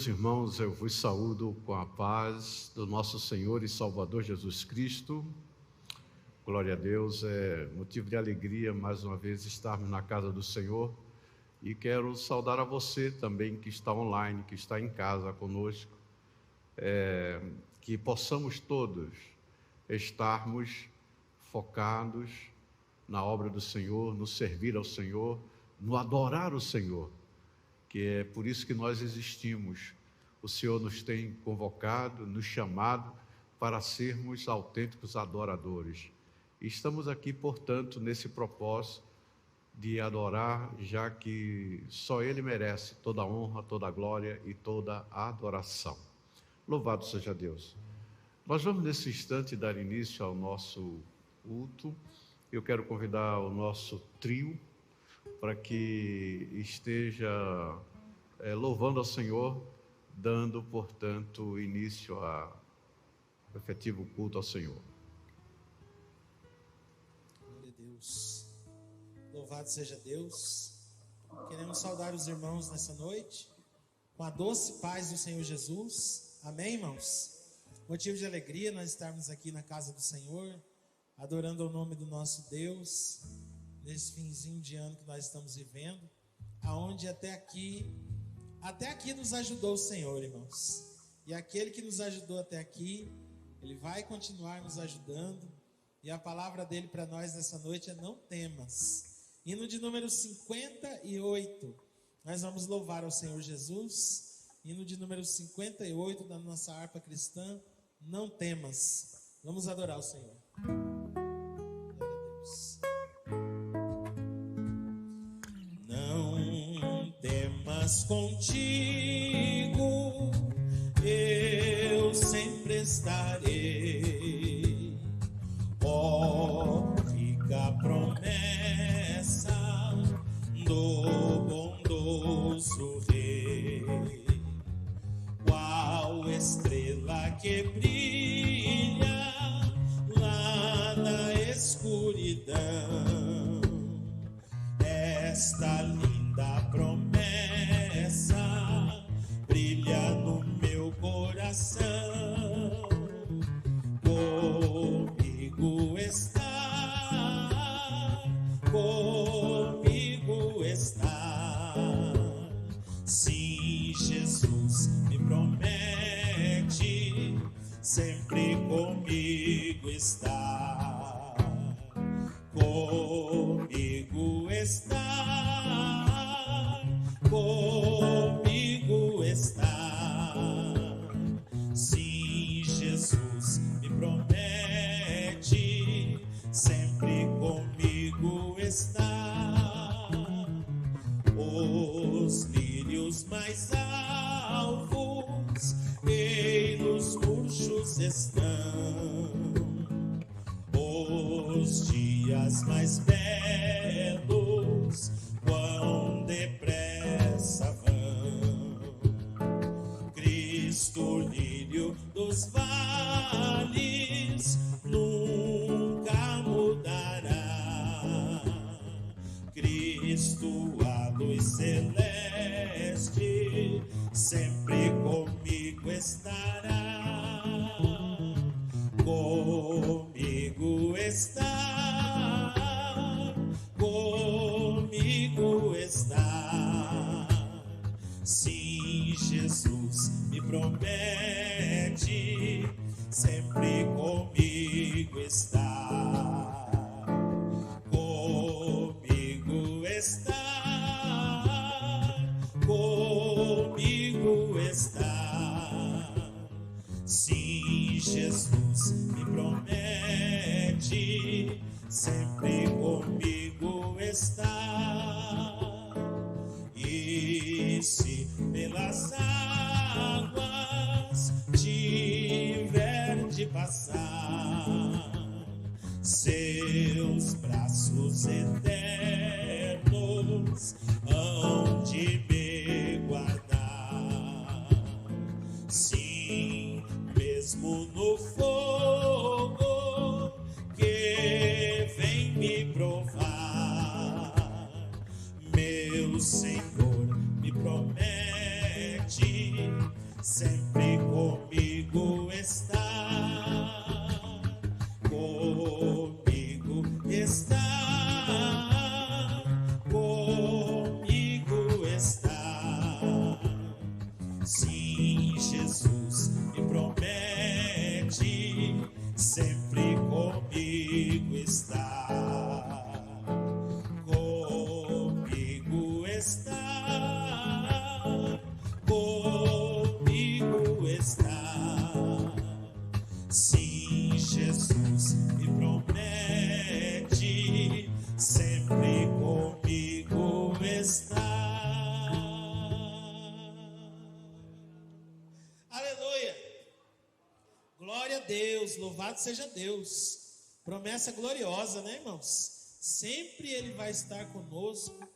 irmãos, eu vos saúdo com a paz do nosso Senhor e Salvador Jesus Cristo. Glória a Deus, é motivo de alegria mais uma vez estarmos na casa do Senhor. E quero saudar a você também que está online, que está em casa conosco, que possamos todos estarmos focados na obra do Senhor, no servir ao Senhor, no adorar o Senhor, que é por isso que nós existimos. O Senhor nos tem convocado, nos chamado para sermos autênticos adoradores. E estamos aqui, portanto, nesse propósito de adorar, já que só Ele merece toda a honra, toda a glória e toda a adoração. Louvado seja Deus. Nós vamos nesse instante dar início ao nosso culto. Eu quero convidar o nosso trio para que esteja louvando ao Senhor, dando, portanto, início ao efetivo culto ao Senhor. Glória a Deus. Louvado seja Deus. Queremos saudar os irmãos nessa noite com a doce paz do Senhor Jesus. Amém, irmãos? Motivo de alegria nós estarmos aqui na casa do Senhor, adorando ao nome do nosso Deus, nesse finzinho de ano que nós estamos vivendo, aonde até aqui nos ajudou o Senhor, irmãos. E aquele que nos ajudou até aqui, Ele vai continuar nos ajudando. E a palavra dele para nós nessa noite é: não temas. Hino de número 58, nós vamos louvar ao Senhor Jesus. Hino de número 58 da nossa harpa cristã, não temas. Vamos adorar o Senhor. Glória a Deus. Não temas, contigo eu sempre estarei. Ó, rica promessa do bondoso Rei, qual estrela que brilha lá na escuridão. Esta linda promessa brilha no meu coração. Comigo está. Sim, Jesus me promete, sempre comigo está. Comigo está. Comigo está. Sim, Jesus me promete, sempre comigo está. Os lírios mais alvos e nos murchos estão, os dias mais belos quão depressa vão. Cristo, lírio dos vales, nunca mudará. Cristo, a luz celeste, sempre comigo estará. Comigo está. Comigo está. Sim, Jesus me promete, sempre comigo está. Comigo está. Comigo está. Sim, Jesus me promete, sempre comigo está. E se pelas águas tiver de passar, seus braços eternos hão de me guardar. Sim, mesmo no fogo que vem me provar, meu Senhor me promete sempre comigo está. Comigo está. Comigo está. Sim, Jesus me promete, sempre comigo está. Comigo está. Comigo está. Sim, Jesus me promete, sempre comigo está. Aleluia! Glória a Deus, louvado seja Deus. Promessa gloriosa, né, irmãos? Sempre Ele vai estar conosco,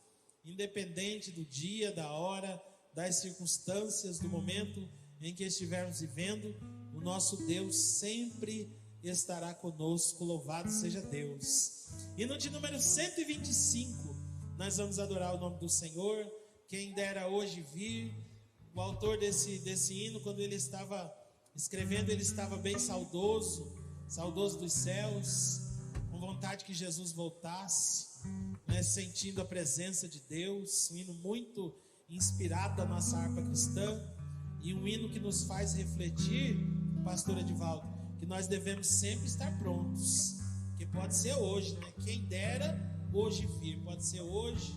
independente do dia, da hora, das circunstâncias, do momento em que estivermos vivendo. O nosso Deus sempre estará conosco, louvado seja Deus. E no de número 125, nós vamos adorar o nome do Senhor. Quem dera hoje vir. O autor desse hino, quando ele estava escrevendo, ele estava bem saudoso dos céus, com vontade que Jesus voltasse, né, sentindo a presença de Deus. Um hino muito inspirado da nossa harpa cristã, e um hino que nos faz refletir, pastor Edivaldo, que nós devemos sempre estar prontos, que pode ser hoje, né? Quem dera hoje vir, pode ser hoje,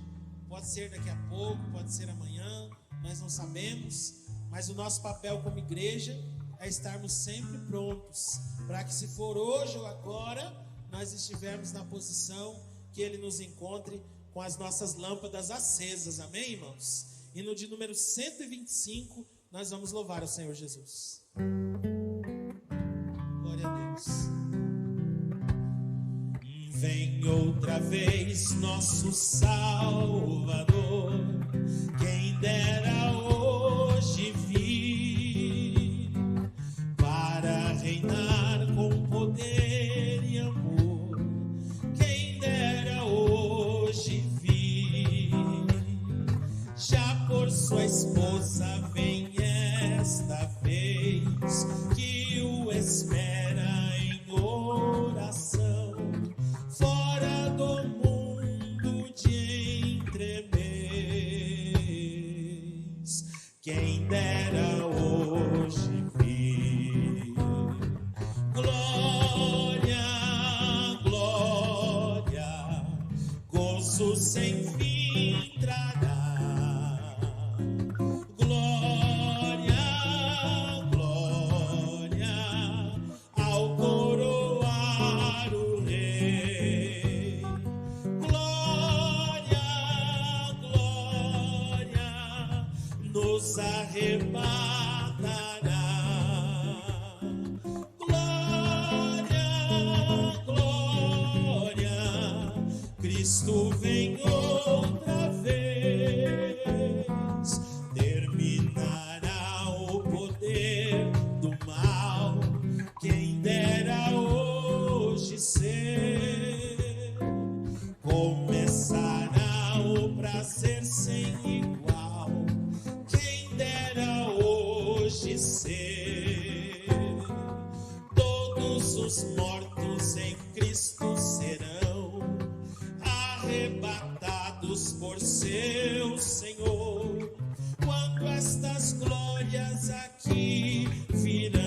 pode ser daqui a pouco, pode ser amanhã, nós não sabemos, mas o nosso papel como igreja é estarmos sempre prontos, para que se for hoje ou agora, nós estivermos na posição que Ele nos encontre com as nossas lâmpadas acesas, amém, irmãos? E no de número 125, nós vamos louvar o Senhor Jesus. Glória a Deus. Vem outra vez nosso Salvador, quem dera hoje vir, para reinar com poder e amor. Quem dera hoje vir, já por sua esposa vem esta vez, que o espera em oração, fora do mundo de entremeios. Quem dera hoje vir. Glória, glória, gozo sem fim trará. Glória, glória, ao coroar o Rei. Glória, glória, nos arrebatará. Glória, glória, Cristo vem outra vez, terminará o poder do mal. Quem dera hoje ser, começará o prazer sem igual. Quem dera hoje ser, todos os mortos em Cristo serão arrebatados por seu Senhor, quando estas glórias aqui virão.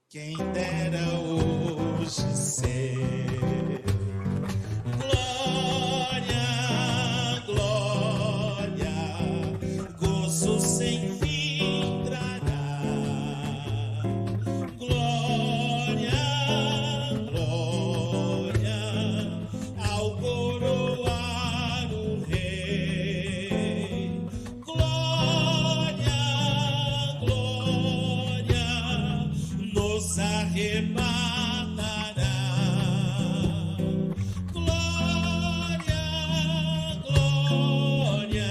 Quem dera hoje ser. Glória, glória, gozo sem fim trará. Glória, glória, ao coroar o Rei. Glória, glória, nos arrebatará. Glória, glória,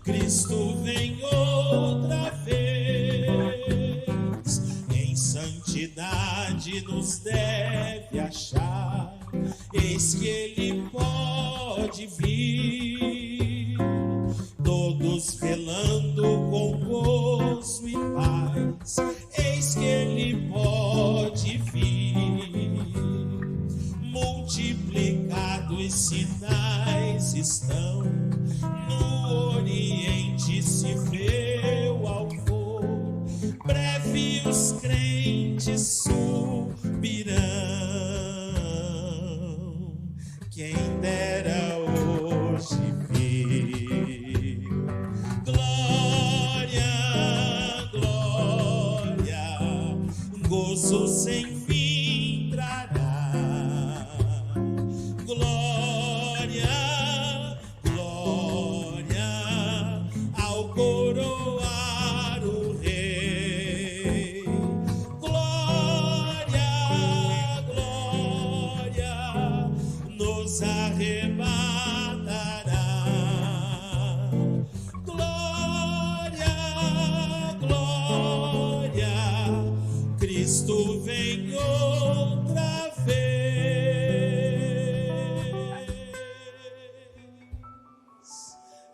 Cristo vem outra vez, em santidade nos deve achar. Eis que Ele pode vir, nos velando com gozo e paz. Eis que Ele pode vir. Multiplicados sinais estão no Oriente, se vê o alvor. Breve os crentes subirão. Quem dera hoje vir. Glória, glória, gozo sem fim trará. Glória, glória, ao coroar o Rei. Glória, glória, nos arrebatará. Glória, glória, Cristo vem outra vez.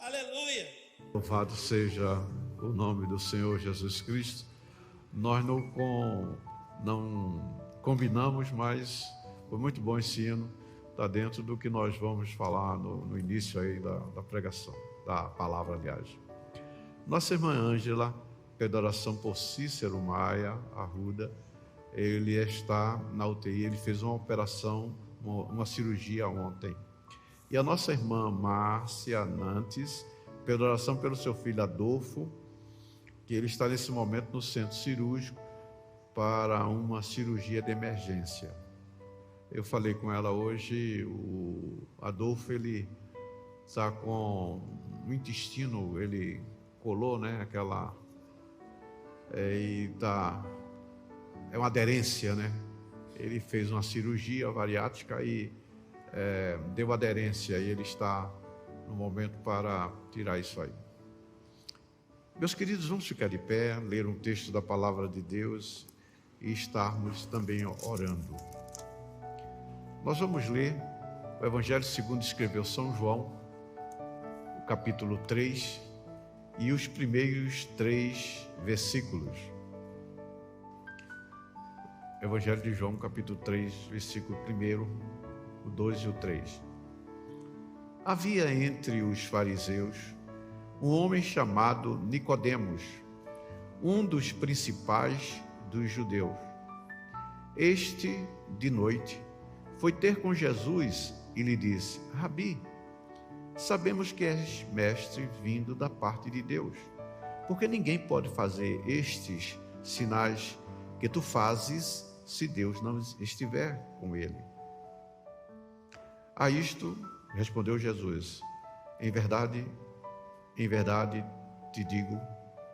Aleluia. Louvado seja o nome do Senhor Jesus Cristo. Nós não combinamos, mas foi muito bom esse hino. Está dentro do que nós vamos falar no início aí da pregação, da palavra, aliás. Nossa irmã Ângela, pede oração por Cícero Maia Arruda. Ele está na UTI, ele fez uma operação, uma cirurgia ontem. E a nossa irmã Márcia Nantes, pede oração pelo seu filho Adolfo, que ele está nesse momento no centro cirúrgico para uma cirurgia de emergência. Eu falei com ela hoje, o Adolfo, ele está com o intestino, ele colou, né, é uma aderência, né? Ele fez uma cirurgia bariátrica e deu aderência, e ele está no momento para tirar isso aí. Meus queridos, vamos ficar de pé, ler um texto da palavra de Deus e estarmos também orando. Nós vamos ler o Evangelho segundo escreveu São João, o capítulo 3 e os primeiros 3 versículos. Evangelho de João, capítulo 3, versículo 1, o 2 e o 3. Havia entre os fariseus um homem chamado Nicodemos, um dos principais dos judeus. Este, de noite, foi ter com Jesus e lhe disse: Rabi, sabemos que és mestre vindo da parte de Deus, porque ninguém pode fazer estes sinais que tu fazes se Deus não estiver com ele. A isto respondeu Jesus: em verdade te digo,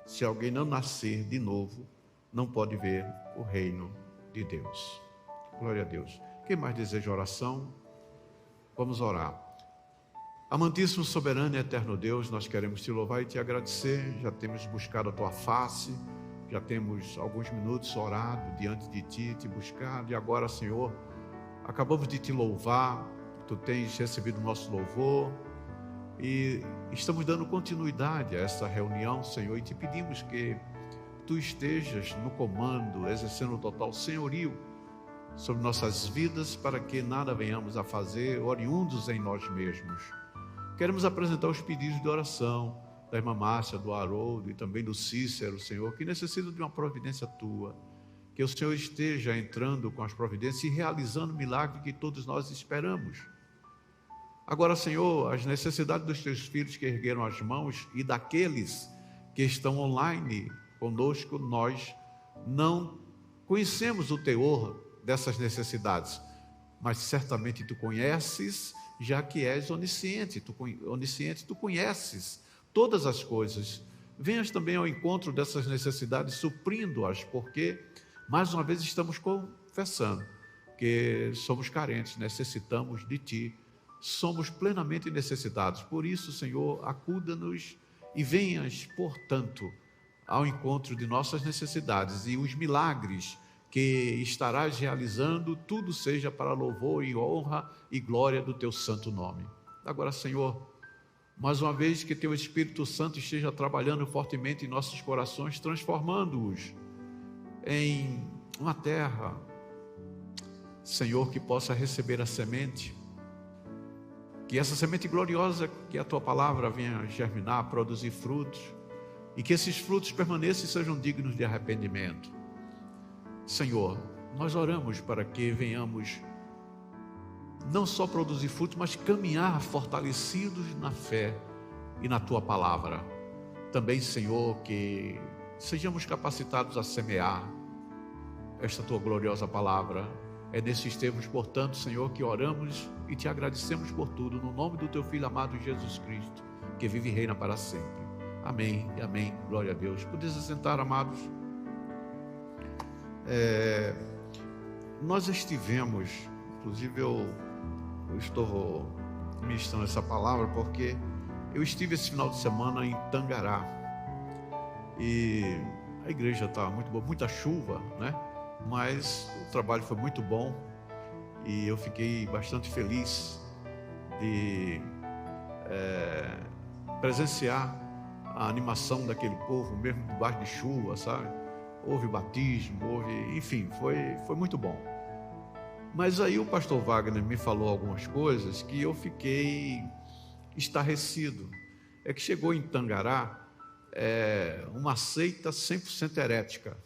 se alguém não nascer de novo, não pode ver o reino de Deus. Glória a Deus. Quem mais deseja oração? Vamos orar. Amantíssimo, soberano e eterno Deus, nós queremos te louvar e te agradecer. Já temos buscado a tua face, já temos alguns minutos orado diante de ti, te buscado, e agora, Senhor, acabamos de te louvar, tu tens recebido o nosso louvor e estamos dando continuidade a essa reunião, Senhor, e te pedimos que tu estejas no comando, exercendo o total senhorio sobre nossas vidas, para que nada venhamos a fazer oriundos em nós mesmos. Queremos apresentar os pedidos de oração da irmã Márcia, do Haroldo e também do Cícero, Senhor, que necessitam de uma providência tua, que o Senhor esteja entrando com as providências e realizando o milagre que todos nós esperamos. Agora, Senhor, as necessidades dos teus filhos que ergueram as mãos e daqueles que estão online conosco, nós não conhecemos o teor dessas necessidades, mas certamente tu conheces, já que és onisciente, tu conheces todas as coisas. Venhas também ao encontro dessas necessidades, suprindo-as, porque mais uma vez estamos confessando que somos carentes, necessitamos de ti, somos plenamente necessitados. Por isso, Senhor, acuda-nos e venhas, portanto, ao encontro de nossas necessidades, e os milagres que estarás realizando, tudo seja para louvor e honra e glória do teu santo nome. Agora, Senhor, mais uma vez que Teu Espírito Santo esteja trabalhando fortemente em nossos corações, transformando-os em uma terra, Senhor, que possa receber a semente, que essa semente gloriosa, que é a Tua palavra, venha germinar, produzir frutos, e que esses frutos permaneçam e sejam dignos de arrependimento. Senhor, nós oramos para que venhamos não só produzir frutos, mas caminhar fortalecidos na fé e na Tua palavra. Também, Senhor, que sejamos capacitados a semear esta Tua gloriosa palavra. É nesses termos, portanto, Senhor, que oramos e Te agradecemos por tudo, no nome do Teu Filho amado Jesus Cristo, que vive e reina para sempre. Amém e amém. Glória a Deus. Podeis se sentar, amados. Nós estivemos, inclusive eu estou ministrando essa palavra porque eu estive esse final de semana em Tangará e a igreja estava muito boa, muita chuva, né? Mas o trabalho foi muito bom e eu fiquei bastante feliz de presenciar a animação daquele povo, mesmo debaixo de chuva, sabe? Houve batismo, enfim, foi muito bom. Mas aí o pastor Wagner me falou algumas coisas que eu fiquei estarrecido. É que chegou em Tangará uma seita 100% herética.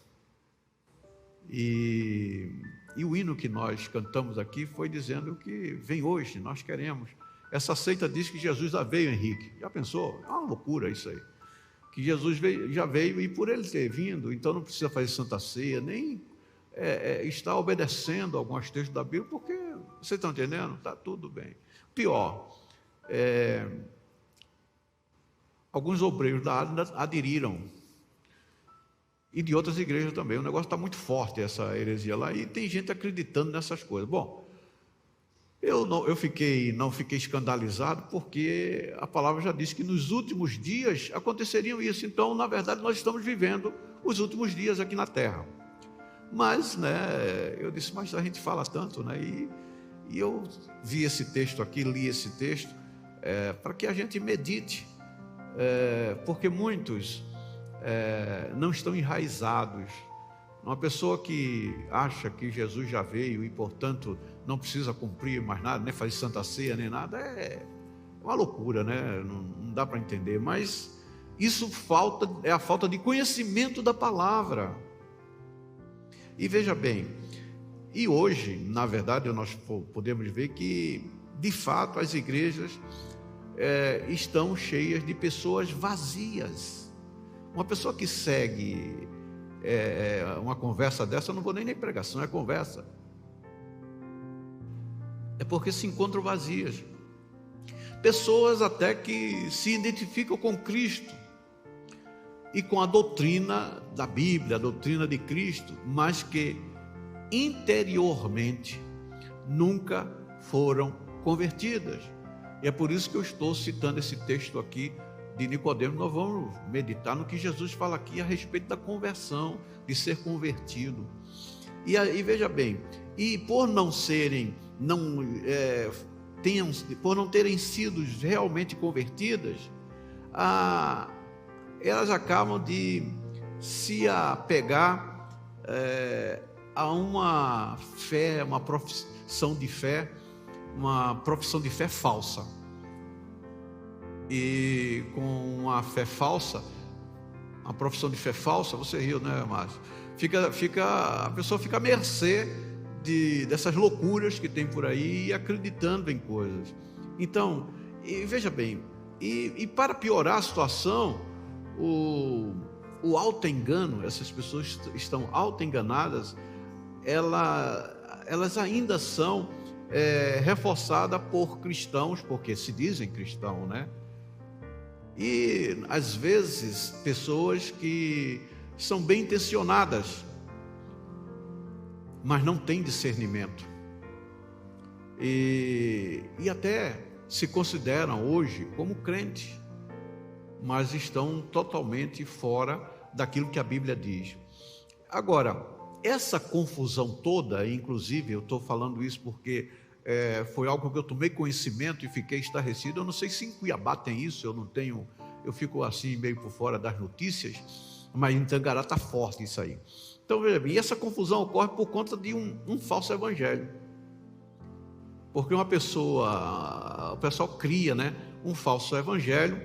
E o hino que nós cantamos aqui foi dizendo que vem hoje, nós queremos. Essa seita diz que Jesus já veio, Henrique. Já pensou? É uma loucura isso aí. Que Jesus já veio e por ele ter vindo, então não precisa fazer Santa Ceia, nem está obedecendo alguns textos da Bíblia, porque, vocês estão entendendo? Está tudo bem. Pior, alguns obreiros da área aderiram, e de outras igrejas também. O negócio está muito forte, essa heresia lá, e tem gente acreditando nessas coisas. Bom, eu não fiquei escandalizado, porque a palavra já disse que nos últimos dias aconteceriam isso. Então, na verdade, nós estamos vivendo os últimos dias aqui na terra. Mas, eu disse, mas a gente fala tanto, e eu vi esse texto aqui, li esse texto, para que a gente medite, porque muitos não estão enraizados. Uma pessoa que acha que Jesus já veio e, portanto, não precisa cumprir mais nada, nem fazer Santa Ceia, nem nada, é uma loucura, né? Não dá para entender, mas isso é a falta de conhecimento da palavra. E veja bem, e hoje, na verdade, nós podemos ver que, de fato, as igrejas estão cheias de pessoas vazias. Uma pessoa que segue uma conversa dessa, eu não vou nem pregação, é conversa. É porque se encontram vazias. Pessoas até que se identificam com Cristo e com a doutrina da Bíblia, a doutrina de Cristo, mas que interiormente nunca foram convertidas. E é por isso que eu estou citando esse texto aqui de Nicodemo. Nós vamos meditar no que Jesus fala aqui a respeito da conversão, de ser convertido. E veja bem, e por não terem sido realmente convertidas, elas acabam de se apegar a uma fé, uma profissão de fé falsa. E com uma fé falsa, uma profissão de fé falsa, você riu, né, Márcio? A pessoa fica à mercê dessas loucuras que tem por aí e acreditando em coisas. Então, veja bem, e para piorar a situação, o auto-engano, essas pessoas estão auto-enganadas, elas ainda são reforçadas por cristãos, porque se dizem cristãos, né? E às vezes pessoas que são bem intencionadas, mas não têm discernimento, e até se consideram hoje como crentes, mas estão totalmente fora daquilo que a Bíblia diz. Agora, essa confusão toda, inclusive eu estou falando isso porque foi algo que eu tomei conhecimento e fiquei estarrecido. Eu não sei se em Cuiabá tem isso, eu fico assim meio por fora das notícias, mas em Tangará está forte isso aí. Então, veja bem, e essa confusão ocorre por conta de um falso evangelho. Porque o pessoal cria, né, um falso evangelho,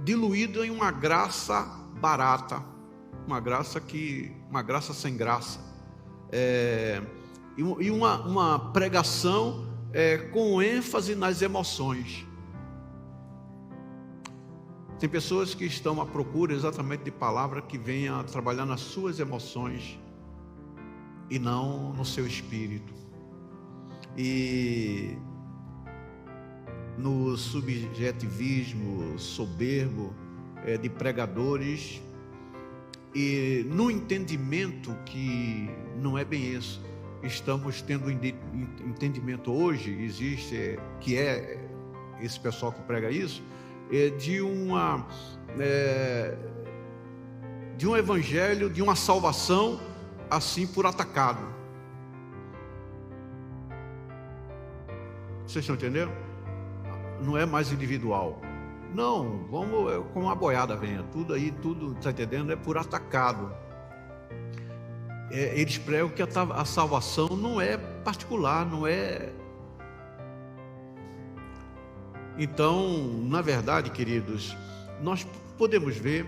diluído em uma graça barata, uma graça sem graça, e uma pregação com ênfase nas emoções. Tem pessoas que estão à procura exatamente de palavra que venha trabalhar nas suas emoções e não no seu espírito. E no subjetivismo soberbo de pregadores, e no entendimento que não é bem isso. Estamos tendo entendimento hoje, existe, que é esse pessoal que prega isso, de um evangelho, de uma salvação assim por atacado. Vocês estão entendendo? Não é mais individual. Não, vamos com uma boiada, venha. Tudo, está entendendo? É por atacado. Eles pregam que a salvação não é particular, não é. Então, na verdade, queridos, nós podemos ver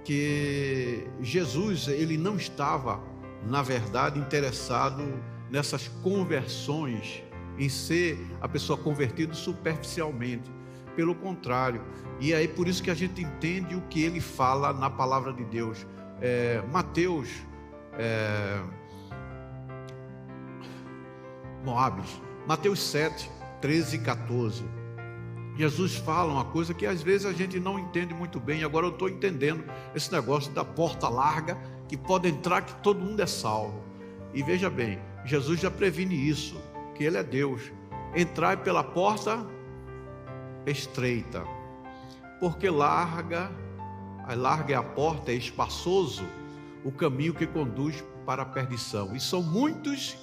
que Jesus, ele não estava, na verdade, interessado nessas conversões, em ser a pessoa convertida superficialmente. Pelo contrário, e aí por isso que a gente entende o que ele fala na palavra de Deus. Mateus, Mateus 7, 13 e 14. Jesus fala uma coisa que às vezes a gente não entende muito bem. Agora eu estou entendendo esse negócio da porta larga, que pode entrar, que todo mundo é salvo. E veja bem, Jesus já previne isso, que ele é Deus. Entrai pela porta estreita, porque larga é a porta, é espaçoso o caminho que conduz para a perdição, e são muitos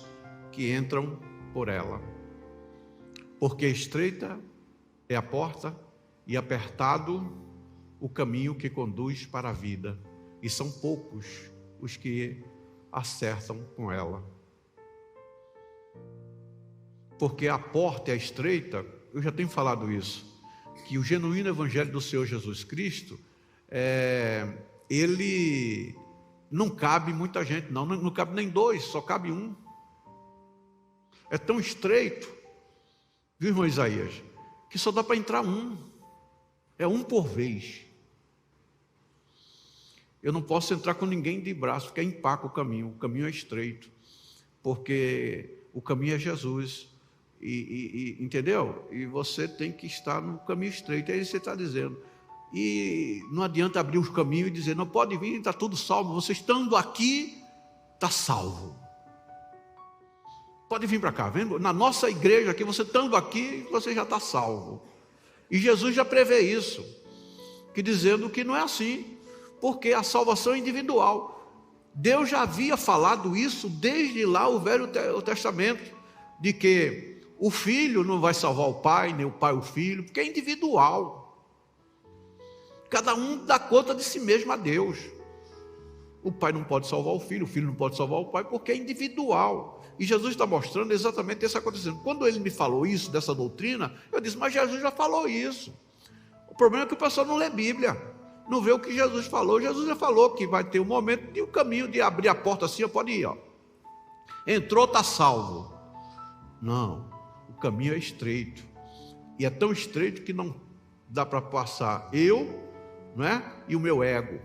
que entram por ela. Porque estreita é a porta e apertado o caminho que conduz para a vida, e são poucos os que acertam com ela. Porque a porta é estreita, eu já tenho falado isso, que o genuíno evangelho do Senhor Jesus Cristo, ele não cabe muita gente, não cabe nem dois, só cabe um. É tão estreito, viu, irmão Isaías, que só dá para entrar um, é um por vez. Eu não posso entrar com ninguém de braço, porque empaca o caminho é estreito, porque o caminho é Jesus. Entendeu? E você tem que estar no caminho estreito, é isso que você está dizendo. E não adianta abrir os caminhos e dizer, não pode vir, está tudo salvo. Você estando aqui, está salvo. Pode vir para cá, vendo? Na nossa igreja aqui, você estando aqui, você já está salvo. E Jesus já prevê isso, que dizendo que não é assim, porque a salvação é individual. Deus já havia falado isso desde lá o Velho Testamento, de que o filho não vai salvar o pai, nem o pai o filho, porque é individual. Cada um dá conta de si mesmo a Deus. O pai não pode salvar o filho não pode salvar o pai, porque é individual. E Jesus está mostrando exatamente isso acontecendo. Quando ele me falou isso, dessa doutrina, eu disse, mas Jesus já falou isso. O problema é que o pessoal não lê Bíblia, não vê o que Jesus falou. Jesus já falou que vai ter um momento de um caminho de abrir a porta assim, pode ir, ó. Entrou, está salvo. Não, o caminho é estreito, e é tão estreito que não dá para passar eu, não é? E o meu ego.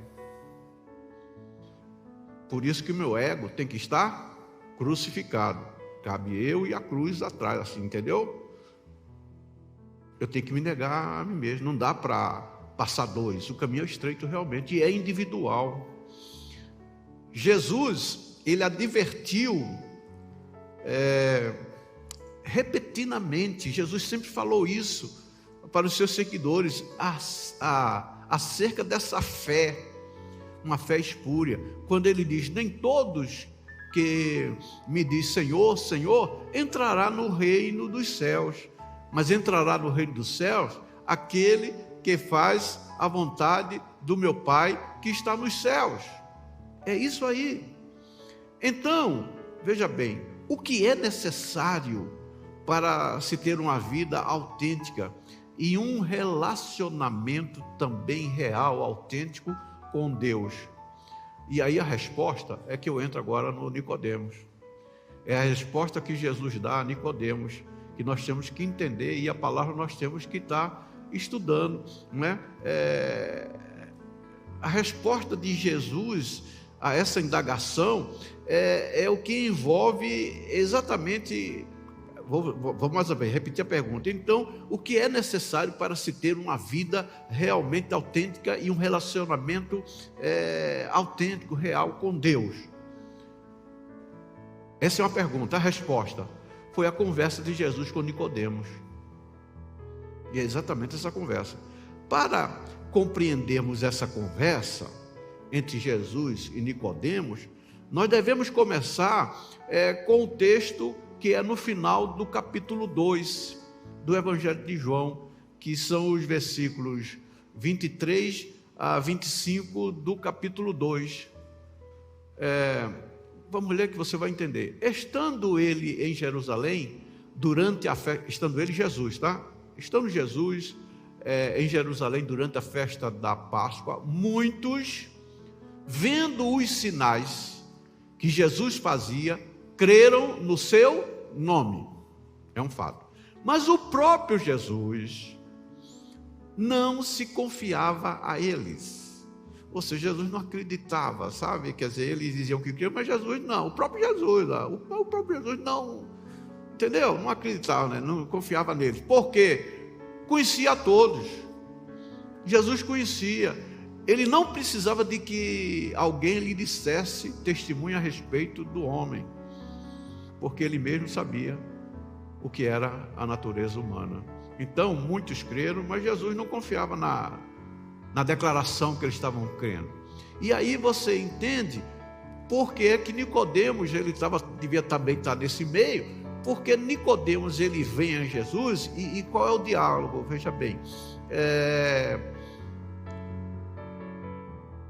Por isso que o meu ego tem que estar crucificado, cabe eu e a cruz atrás, assim, entendeu? Eu tenho que me negar a mim mesmo, não dá para passar dois, o caminho é estreito realmente, e é individual. Jesus, ele advertiu repetidamente, Jesus sempre falou isso para os seus seguidores, acerca dessa fé, uma fé espúria, quando ele diz, nem todos que me diz Senhor, Senhor, entrará no reino dos céus, mas entrará no reino dos céus aquele que faz a vontade do meu Pai que está nos céus. É isso aí. Então, veja bem, o que é necessário para se ter uma vida autêntica e um relacionamento também real, autêntico com Deus? E aí a resposta é que eu entro agora no Nicodemos. É a resposta que Jesus dá a Nicodemos, que nós temos que entender, e a palavra nós temos que estar estudando, né? A resposta de Jesus a essa indagação é o que envolve exatamente. Vou mais uma vez repetir a pergunta. Então, o que é necessário para se ter uma vida realmente autêntica e um relacionamento autêntico, real com Deus? Essa é uma pergunta. A resposta foi a conversa de Jesus com Nicodemos. E é exatamente essa conversa. Para compreendermos essa conversa entre Jesus e Nicodemos, nós devemos começar com o texto que é no final do capítulo 2 do Evangelho de João, que são os versículos 23 a 25 do capítulo 2. Vamos ler que você vai entender. Estando ele em Jerusalém, durante a festa, estando ele Jesus, tá? Estando Jesus em Jerusalém durante a festa da Páscoa, muitos, vendo os sinais que Jesus fazia, creram no seu nome. É um fato. Mas o próprio Jesus não se confiava a eles. Ou seja, Jesus não acreditava, sabe? Quer dizer, eles diziam que criam, mas Jesus não. O próprio Jesus não, entendeu? Não acreditava, né? Não confiava neles. Por quê? Conhecia a todos. Jesus conhecia. Ele não precisava de que alguém lhe dissesse testemunho a respeito do homem, porque ele mesmo sabia o que era a natureza humana. Então, muitos creram, mas Jesus não confiava na declaração que eles estavam crendo. E aí você entende por que que Nicodemos, devia também estar nesse meio, porque Nicodemos, ele vem a Jesus, e qual é o diálogo? Veja bem,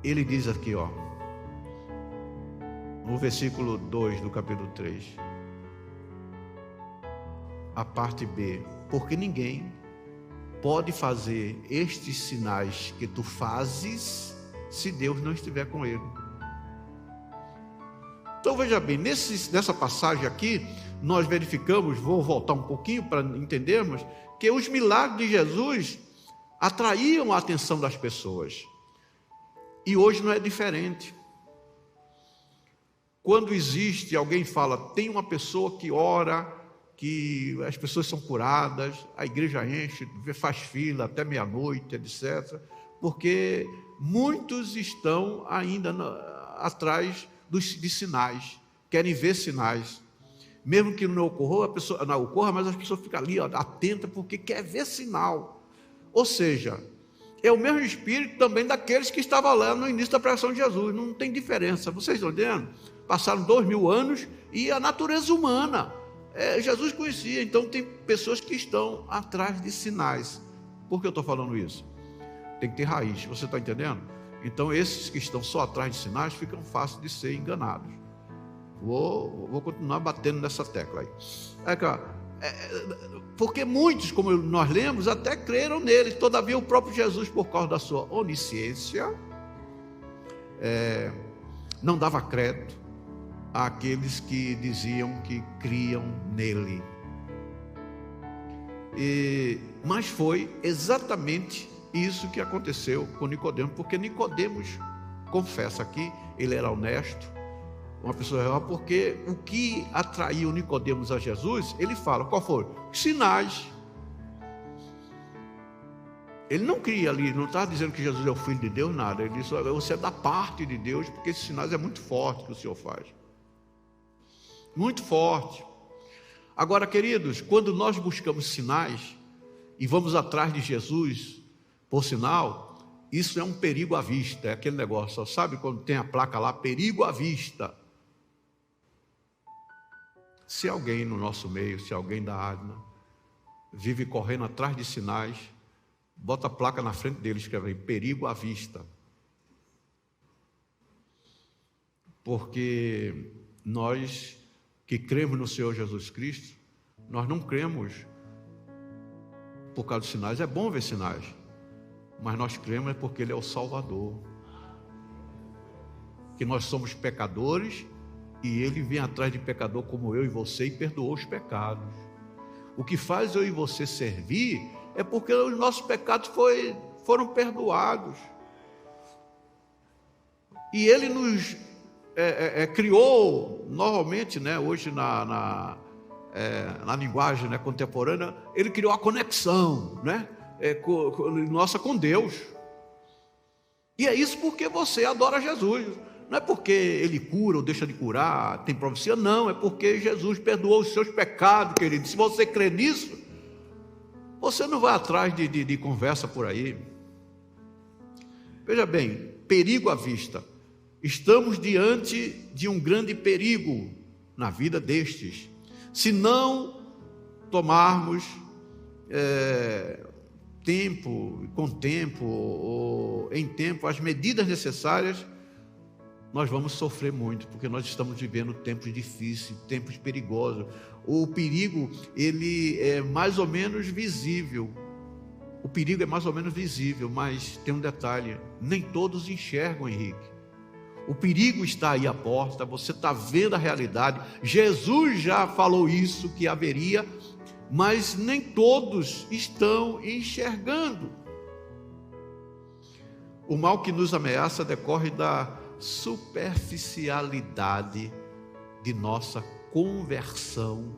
ele diz aqui, ó, no versículo 2 do capítulo 3, a parte B: porque ninguém pode fazer estes sinais que tu fazes se Deus não estiver com ele. Então veja bem, nessa passagem aqui, nós verificamos, vou voltar um pouquinho para entendermos, que os milagres de Jesus atraíam a atenção das pessoas. E hoje não é diferente. Quando existe, alguém fala, tem uma pessoa que ora, que as pessoas são curadas, a igreja enche, faz fila até meia-noite, etc. Porque muitos estão ainda atrás de sinais, querem ver sinais. Mesmo que não ocorra, mas as pessoas ficam ali, ó, atentas, porque quer ver sinal. Ou seja, é o mesmo espírito também daqueles que estavam lá no início da pregação de Jesus. Não tem diferença. Vocês estão entendendo? Passaram 2000 anos e a natureza humana, Jesus conhecia. Então tem pessoas que estão atrás de sinais. Por que eu estou falando isso? Tem que ter raiz. Você está entendendo? Então esses que estão só atrás de sinais ficam fáceis de ser enganados. Vou continuar batendo nessa tecla aí. Porque muitos, como nós lemos, até creram nele. Todavia o próprio Jesus, por causa da sua onisciência, não dava crédito àqueles que diziam que criam nele. Mas foi exatamente isso que aconteceu com Nicodemos, porque Nicodemos confessa aqui, ele era honesto, uma pessoa real, porque o que atraiu Nicodemos a Jesus, ele fala, qual foi? Sinais. Ele não cria ali, não está dizendo que Jesus é o Filho de Deus, nada. Ele disse, você é da parte de Deus, porque esses sinais é muito forte que o Senhor faz. Muito forte. Agora, queridos, quando nós buscamos sinais e vamos atrás de Jesus, por sinal, isso é um perigo à vista, é aquele negócio, sabe quando tem a placa lá, perigo à vista. Se alguém no nosso meio, se alguém da ADNA, vive correndo atrás de sinais, bota a placa na frente dele, escreve aí, perigo à vista. Porque nós que cremos no Senhor Jesus Cristo, nós não cremos por causa dos sinais. É bom ver sinais, mas nós cremos é porque Ele é o Salvador. Que nós somos pecadores e Ele vem atrás de pecador como eu e você e perdoou os pecados. O que faz eu e você servir é porque os nossos pecados foram perdoados. E Ele nos criou, normalmente, né, hoje na linguagem, né, contemporânea, Ele criou a conexão, né, nossa com Deus. E é isso porque você adora Jesus. Não é porque Ele cura ou deixa de curar, tem profecia, não, é porque Jesus perdoou os seus pecados, querido. Se você crê nisso, você não vai atrás de conversa por aí. Veja bem, perigo à vista. Estamos diante de um grande perigo na vida destes. Se não tomarmos com tempo ou em tempo as medidas necessárias, nós vamos sofrer muito, porque nós estamos vivendo tempos difíceis, tempos perigosos. O perigo, ele é mais ou menos visível. O perigo é mais ou menos visível, mas tem um detalhe: nem todos enxergam, Henrique. O perigo está aí à porta, você está vendo a realidade. Jesus já falou isso, que haveria, mas nem todos estão enxergando. O mal que nos ameaça decorre da superficialidade de nossa conversão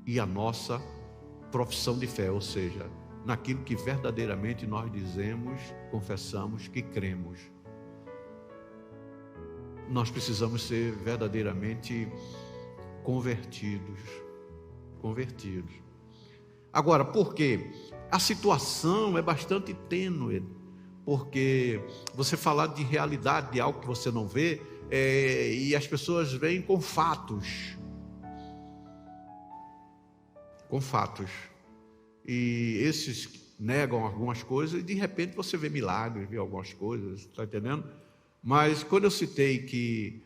e a nossa profissão de fé, ou seja, naquilo que verdadeiramente nós dizemos, confessamos que cremos. Nós precisamos ser verdadeiramente convertidos. Agora, por quê? A situação é bastante tênue, porque você falar de realidade, de algo que você não vê, e as pessoas vêm com fatos. E esses negam algumas coisas e de repente você vê milagres, vê algumas coisas, está entendendo? Mas quando eu citei que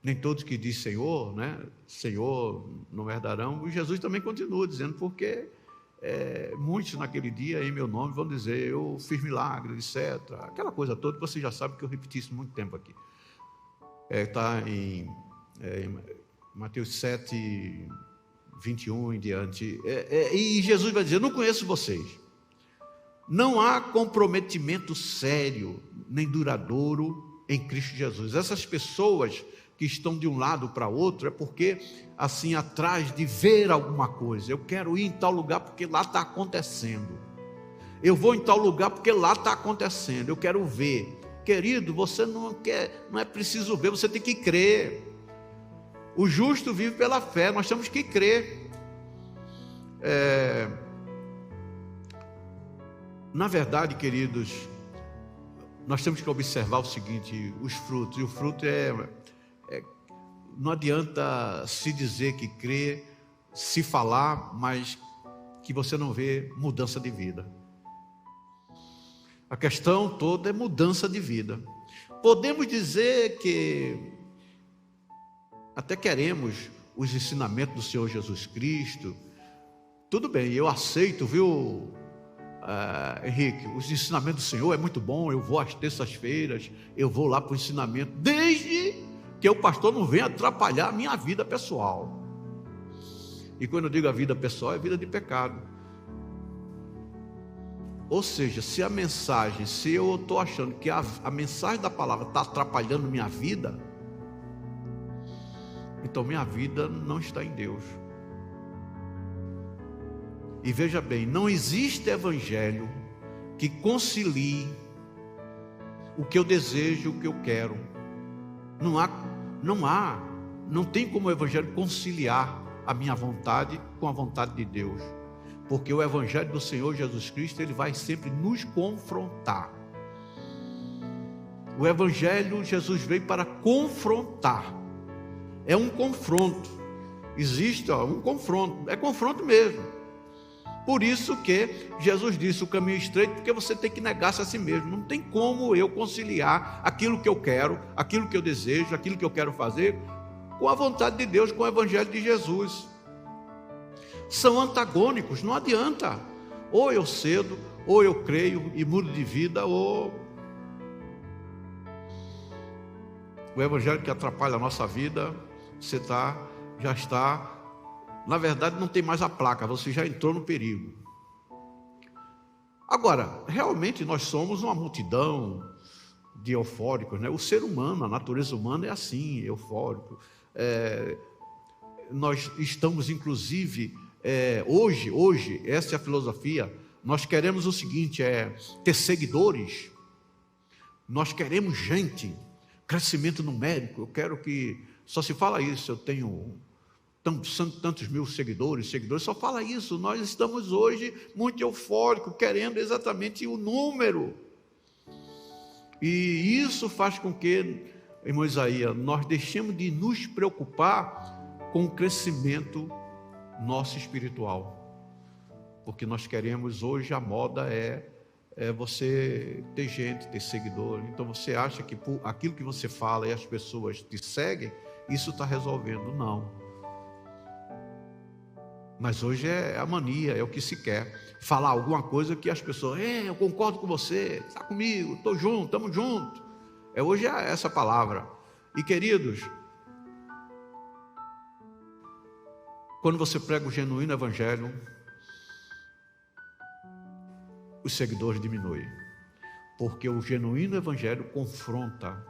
nem todos que dizem Senhor, né? Senhor não herdarão, Jesus também continua dizendo, porque muitos naquele dia em meu nome vão dizer, eu fiz milagres, etc. Aquela coisa toda que você já sabe que eu repeti isso muito tempo aqui. Está em Mateus 7, 21 em diante. E Jesus vai dizer, não conheço vocês. Não há comprometimento sério, nem duradouro em Cristo Jesus. Essas pessoas que estão de um lado para outro, é porque, assim, atrás de ver alguma coisa. Eu quero ir em tal lugar porque lá está acontecendo. Eu vou em tal lugar porque lá está acontecendo. Eu quero ver. Querido, você não é preciso ver, você tem que crer. O justo vive pela fé, nós temos que crer. Na verdade, queridos, nós temos que observar o seguinte, os frutos. E o fruto não adianta se dizer que crê, se falar, mas que você não vê mudança de vida. A questão toda é mudança de vida. Podemos dizer que até queremos os ensinamentos do Senhor Jesus Cristo. Tudo bem, eu aceito, viu, Henrique? Os ensinamentos do Senhor é muito bom. Eu vou às terças-feiras, eu vou lá para o ensinamento, desde que o pastor não venha atrapalhar a minha vida pessoal. E quando eu digo a vida pessoal, é vida de pecado. Ou seja, se eu estou achando que a mensagem da palavra está atrapalhando minha vida, então minha vida não está em Deus. E veja bem, não existe evangelho que concilie o que eu desejo, o que eu quero. Não tem como o evangelho conciliar a minha vontade com a vontade de Deus. Porque o evangelho do Senhor Jesus Cristo, ele vai sempre nos confrontar. O evangelho, Jesus veio para confrontar. É um confronto. Existe um confronto. É confronto mesmo. Por isso que Jesus disse o caminho estreito, porque você tem que negar-se a si mesmo. Não tem como eu conciliar aquilo que eu quero, aquilo que eu desejo, aquilo que eu quero fazer, com a vontade de Deus, com o Evangelho de Jesus. São antagônicos, não adianta. Ou eu cedo, ou eu creio e mudo de vida, ou o Evangelho que atrapalha a nossa vida, você já está, na verdade não tem mais a placa, você já entrou no perigo. Agora, realmente nós somos uma multidão de eufóricos, né? O ser humano, a natureza humana é assim, eufórico. Nós estamos inclusive, hoje, essa é a filosofia, nós queremos o seguinte, ter seguidores, nós queremos gente, crescimento numérico, eu quero que, só se fala isso, eu tenho tantos mil seguidores, só fala isso. Nós estamos hoje muito eufóricos, querendo exatamente o número, e isso faz com que, irmão Isaías, nós deixemos de nos preocupar com o crescimento nosso espiritual, porque nós queremos hoje, a moda é você ter gente, ter seguidor. Então você acha que por aquilo que você fala e as pessoas te seguem, isso está resolvendo. Não. Mas hoje é a mania, é o que se quer. Falar alguma coisa que as pessoas, eu concordo com você, está comigo, estou junto, estamos juntos. Hoje é essa palavra. E queridos, quando você prega o genuíno evangelho, os seguidores diminuem, porque o genuíno evangelho confronta,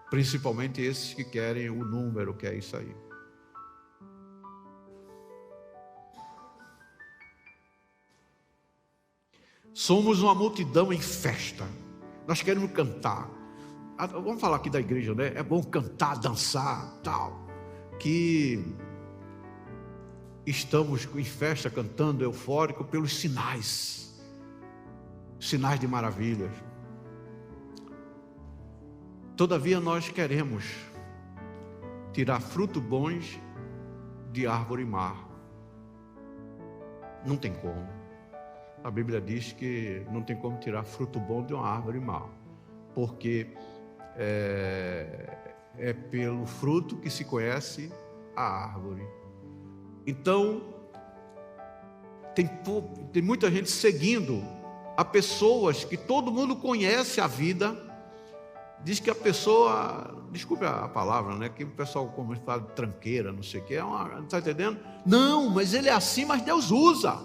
principalmente esses que querem o número, que é isso aí. Somos uma multidão em festa, nós queremos cantar. Vamos falar aqui da igreja, né? É bom cantar, dançar, tal, que estamos em festa, cantando, eufórico, pelos sinais de maravilhas. Todavia nós queremos tirar frutos bons de árvore má. Não tem como. A Bíblia diz que não tem como tirar fruto bom de uma árvore má, porque é pelo fruto que se conhece a árvore. Então tem muita gente seguindo a pessoas que todo mundo conhece a vida. Diz que a pessoa, desculpe a palavra, né? Que o pessoal como fala de tranqueira, não sei o que, não está entendendo? Não, mas ele é assim, mas Deus usa.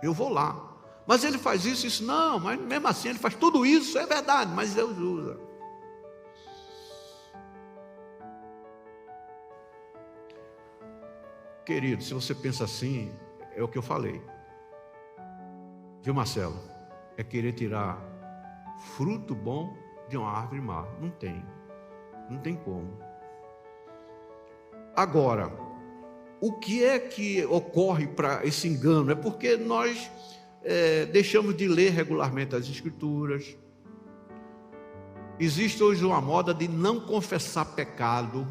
Eu vou lá. Mas ele faz isso, não, mas mesmo assim ele faz tudo isso, é verdade, mas Deus usa. Querido, se você pensa assim, é o que eu falei. Viu, Marcelo? É querer tirar fruto bom de uma árvore má. Não tem como. Agora, o que é que ocorre para esse engano? É porque nós deixamos de ler regularmente as Escrituras. Existe hoje uma moda de não confessar pecado.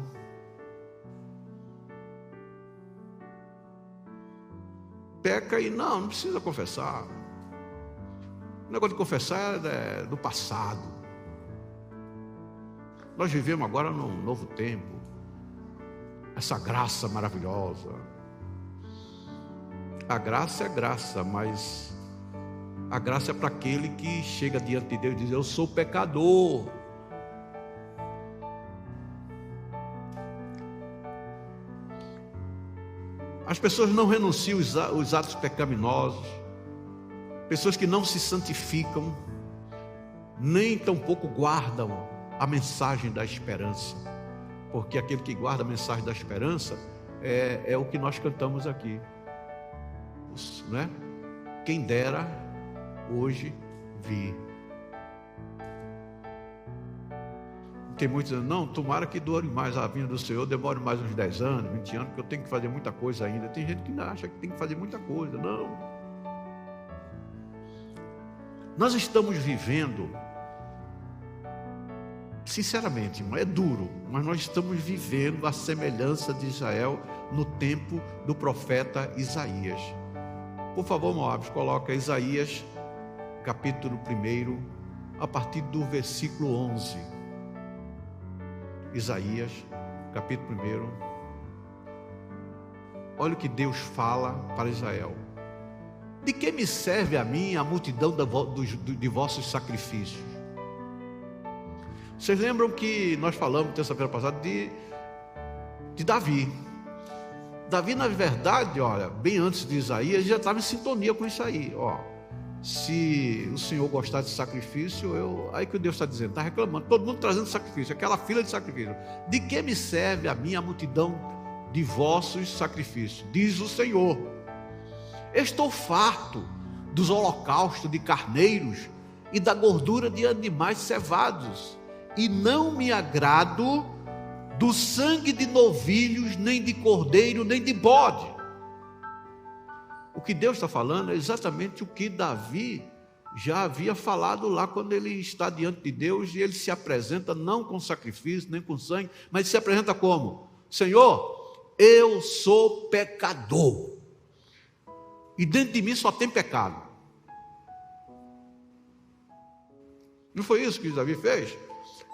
Peca e não precisa confessar. O negócio de confessar é do passado. Nós vivemos agora num novo tempo. Essa graça maravilhosa. A graça é graça, mas a graça é para aquele que chega diante de Deus e diz: eu sou pecador. As pessoas não renunciam aos atos pecaminosos, pessoas que não se santificam, nem tampouco guardam a mensagem da esperança, porque aquele que guarda a mensagem da esperança é o que nós cantamos aqui, né? Quem dera hoje vir. Tem muitos dizendo, não, tomara que dure mais a vinda do Senhor, demore mais uns 10 anos, 20 anos, porque eu tenho que fazer muita coisa ainda. Tem gente que acha que tem que fazer muita coisa. Não. Nós estamos vivendo Sinceramente, irmão, é duro, mas nós estamos vivendo a semelhança de Israel no tempo do profeta Isaías. Por favor, Moabs, coloca Isaías, capítulo 1, a partir do versículo 11. Isaías, capítulo 1. Olha o que Deus fala para Israel. De que me serve a mim a multidão de vossos sacrifícios? Vocês lembram que nós falamos terça-feira passada de Davi. Davi, na verdade, olha, bem antes de Isaías, já estava em sintonia com isso aí. Se o Senhor gostar de sacrifício, aí que Deus está dizendo, está reclamando, todo mundo trazendo sacrifício, aquela fila de sacrifício. De que me serve a mim a multidão de vossos sacrifícios? Diz o Senhor. Estou farto dos holocaustos de carneiros e da gordura de animais cevados, e não me agrado do sangue de novilhos, nem de cordeiro, nem de bode. O que Deus está falando é exatamente o que Davi já havia falado lá quando ele está diante de Deus e ele se apresenta não com sacrifício, nem com sangue, mas se apresenta como? Senhor, eu sou pecador. E dentro de mim só tem pecado. Não foi isso que Davi fez?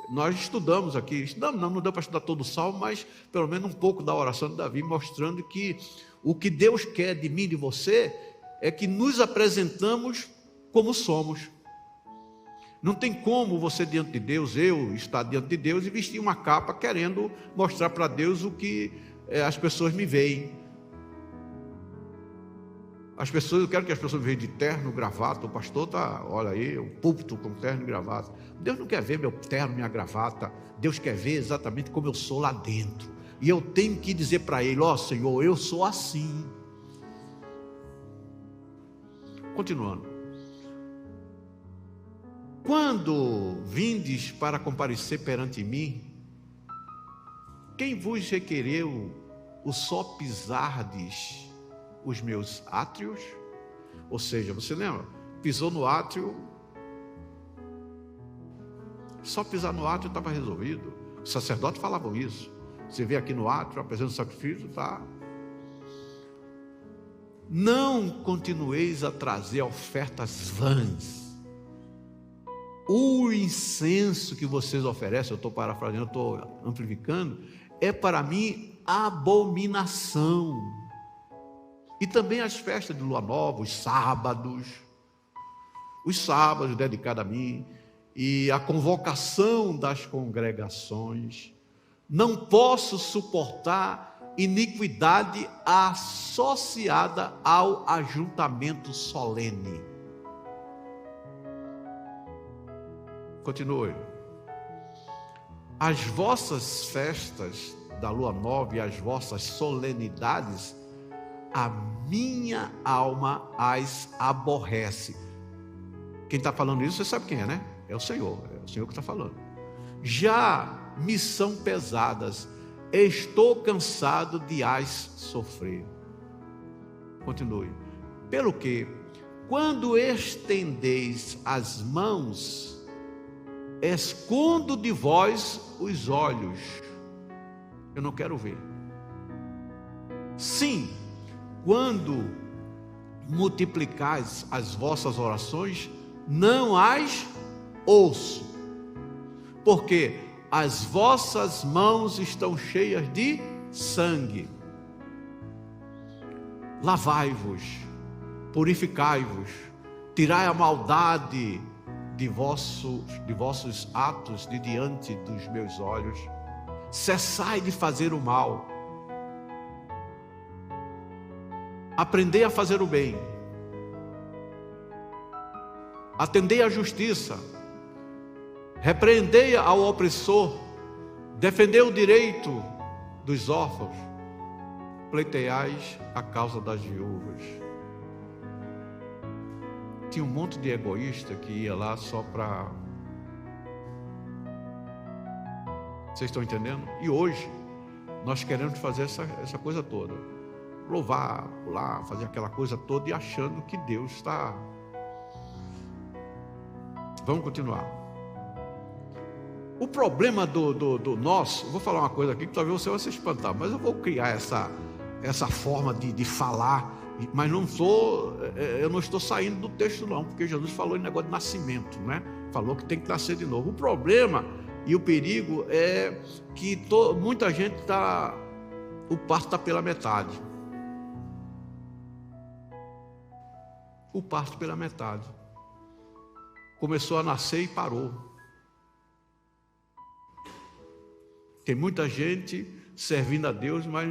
Nós estudamos aqui, não deu para estudar todo o salmo, mas pelo menos um pouco da oração de Davi, mostrando que o que Deus quer de mim e de você é que nos apresentamos como somos. Não tem como você diante de Deus, eu estar diante de Deus e vestir uma capa querendo mostrar para Deus o que as pessoas me veem. Eu quero que as pessoas me vejam de terno, gravata. O pastor está, olha aí, o púlpito com terno e gravata. Deus não quer ver meu terno, minha gravata. Deus quer ver exatamente como eu sou lá dentro. E eu tenho que dizer para Ele, Senhor, eu sou assim. Continuando. Quando vindes para comparecer perante mim, quem vos requereu o só pisardes os meus átrios? Ou seja, você lembra? Pisou no átrio, só pisar no átrio estava resolvido. Os sacerdotes falavam isso. Você vê aqui no átrio, apresenta o sacrifício, tá? Não continueis a trazer ofertas vãs. O incenso que vocês oferecem, eu estou parafraseando, eu estou amplificando, é para mim abominação. E também as festas de lua nova, os sábados dedicados a mim, e a convocação das congregações. Não posso suportar iniquidade associada ao ajuntamento solene. Continue. As vossas festas da lua nova e as vossas solenidades, a minha alma as aborrece. Quem está falando isso, você sabe quem é, né? É o Senhor que está falando. Já me são pesadas, estou cansado de as sofrer. Continue. Pelo que, quando estendeis as mãos, escondo de vós os olhos. Eu não quero ver. Sim, quando multiplicais as vossas orações, não as ouço, porque as vossas mãos estão cheias de sangue. Lavai-vos, purificai-vos, tirai a maldade de vossos atos de diante dos meus olhos, cessai de fazer o mal, aprendei a fazer o bem, atendei à justiça, repreendei ao opressor, defendei o direito dos órfãos, pleiteais a causa das viúvas. Tinha um monte de egoísta que ia lá só para... Vocês estão entendendo? E hoje nós queremos fazer essa coisa toda, louvar, pular, fazer aquela coisa toda e achando que Deus está... Vamos continuar. O problema do nosso, vou falar uma coisa aqui que talvez você vai se espantar, mas eu vou criar essa forma de falar, mas eu não estou saindo do texto não, porque Jesus falou em negócio de nascimento, né? Falou que tem que nascer de novo. O problema e o perigo é que muita gente o parto está pela metade. O parto pela metade. Começou a nascer e parou. Tem muita gente servindo a Deus, mas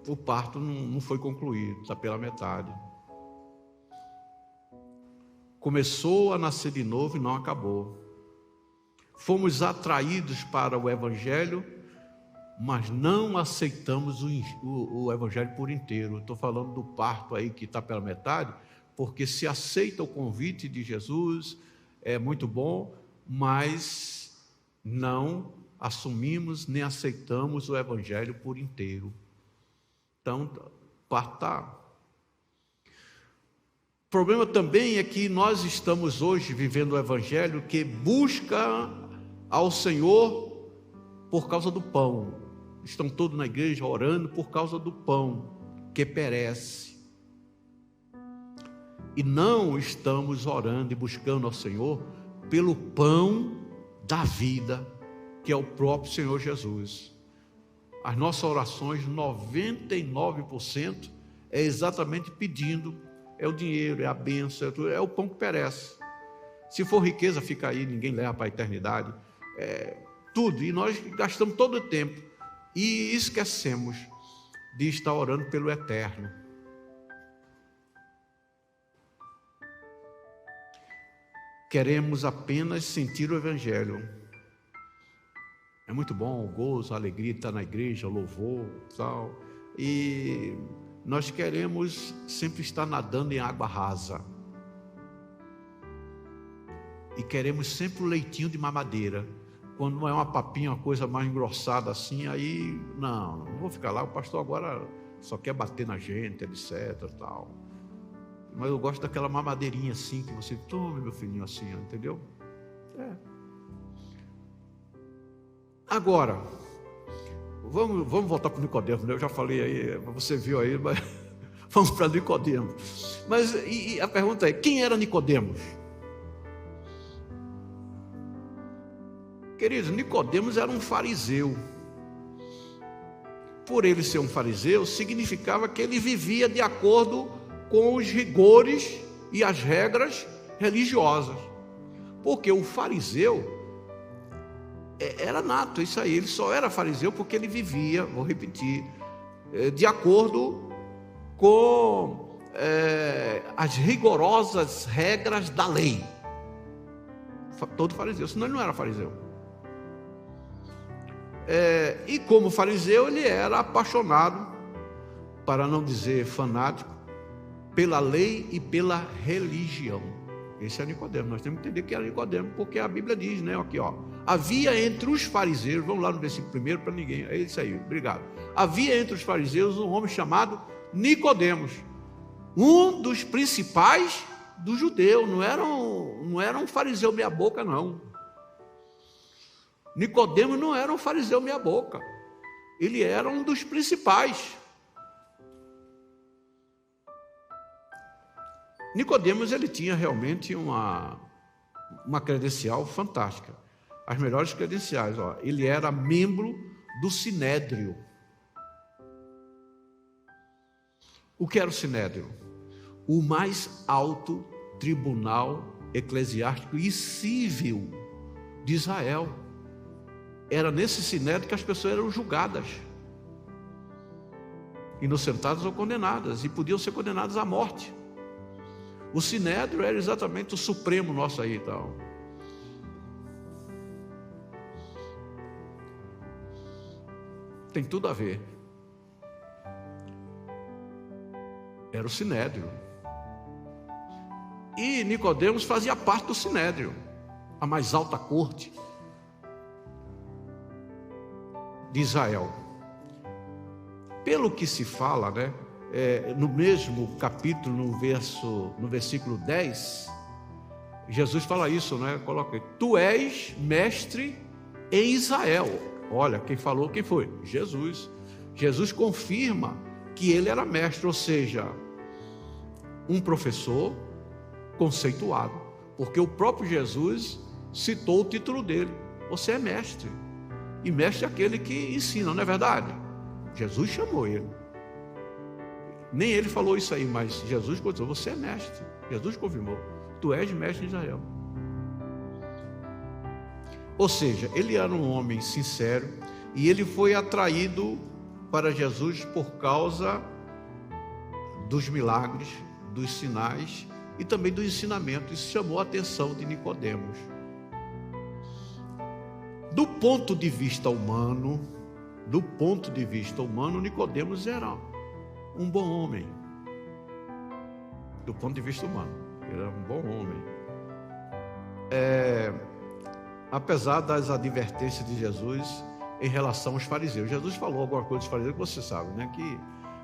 o parto não foi concluído, está pela metade. Começou a nascer de novo e não acabou. Fomos atraídos para o Evangelho, mas não aceitamos o Evangelho por inteiro. Estou falando do parto aí que está pela metade, porque se aceita o convite de Jesus, é muito bom, mas não assumimos nem aceitamos o Evangelho por inteiro. Então, parta. O problema também é que nós estamos hoje vivendo o Evangelho que busca ao Senhor por causa do pão. Estão todos na igreja orando por causa do pão que perece. E não estamos orando e buscando ao Senhor pelo pão da vida, que é o próprio Senhor Jesus. As nossas orações, 99%, é exatamente pedindo, é o dinheiro, é a bênção, é o pão que perece. Se for riqueza, fica aí, ninguém leva para a eternidade. Tudo, e nós gastamos todo o tempo e esquecemos de estar orando pelo eterno. Queremos apenas sentir o Evangelho. É muito bom o gozo, a alegria de estar na igreja, o louvor e tal. E nós queremos sempre estar nadando em água rasa. E queremos sempre o leitinho de mamadeira. Quando não é uma papinha, uma coisa mais engrossada assim, aí não vou ficar lá, o pastor agora só quer bater na gente, etc, tal. Mas eu gosto daquela mamadeirinha assim, que você tome, meu filhinho, assim, entendeu? Agora, vamos voltar para o Nicodemo, né? Eu já falei aí, você viu aí, mas vamos para Nicodemo. Mas e a pergunta é, quem era Nicodemos? Queridos, Nicodemos era um fariseu. Por ele ser um fariseu, significava que ele vivia de acordo com os rigores e as regras religiosas. Porque o fariseu era nato, isso aí, ele só era fariseu porque ele vivia, vou repetir, de acordo com as rigorosas regras da lei. Todo fariseu, senão ele não era fariseu. E como fariseu, ele era apaixonado, para não dizer fanático, pela lei e pela religião. Esse é Nicodemo. Nós temos que entender que era Nicodemo, porque a Bíblia diz, né? Aqui, ó. Havia entre os fariseus, vamos lá no versículo 1 para ninguém, é isso aí, obrigado. Havia entre os fariseus um homem chamado Nicodemos, um dos principais do judeu, não era um fariseu meia boca, não. Nicodemos não era um fariseu meia boca, ele era um dos principais. Nicodemos, ele tinha realmente uma credencial fantástica, as melhores credenciais, ó. Ele era membro do Sinédrio. O que era o Sinédrio? O mais alto tribunal eclesiástico e civil de Israel. Era nesse Sinédrio que as pessoas eram julgadas, inocentadas ou condenadas, e podiam ser condenadas à morte. O Sinédrio era exatamente o Supremo nosso aí, então. Tem tudo a ver. Era o Sinédrio. E Nicodemos fazia parte do Sinédrio, a mais alta corte de Israel. Pelo que se fala, né? No mesmo capítulo, no versículo 10, Jesus fala isso, né? Coloca aí, tu és mestre em Israel. Olha, quem falou, quem foi? Jesus. Jesus confirma que ele era mestre, ou seja, um professor conceituado, porque o próprio Jesus citou o título dele: você é mestre, e mestre é aquele que ensina, não é verdade? Jesus chamou ele, nem ele falou isso aí, mas Jesus disse: você é mestre. Jesus confirmou: tu és mestre em Israel. Ou seja, ele era um homem sincero, e ele foi atraído para Jesus por causa dos milagres, dos sinais e também do ensinamento. Isso chamou a atenção de Nicodemos. Do ponto de vista humano, Nicodemos era um bom homem. Do ponto de vista humano, ele era um bom homem. Apesar das advertências de Jesus em relação aos fariseus. Jesus falou alguma coisa dos fariseus que você sabe, né?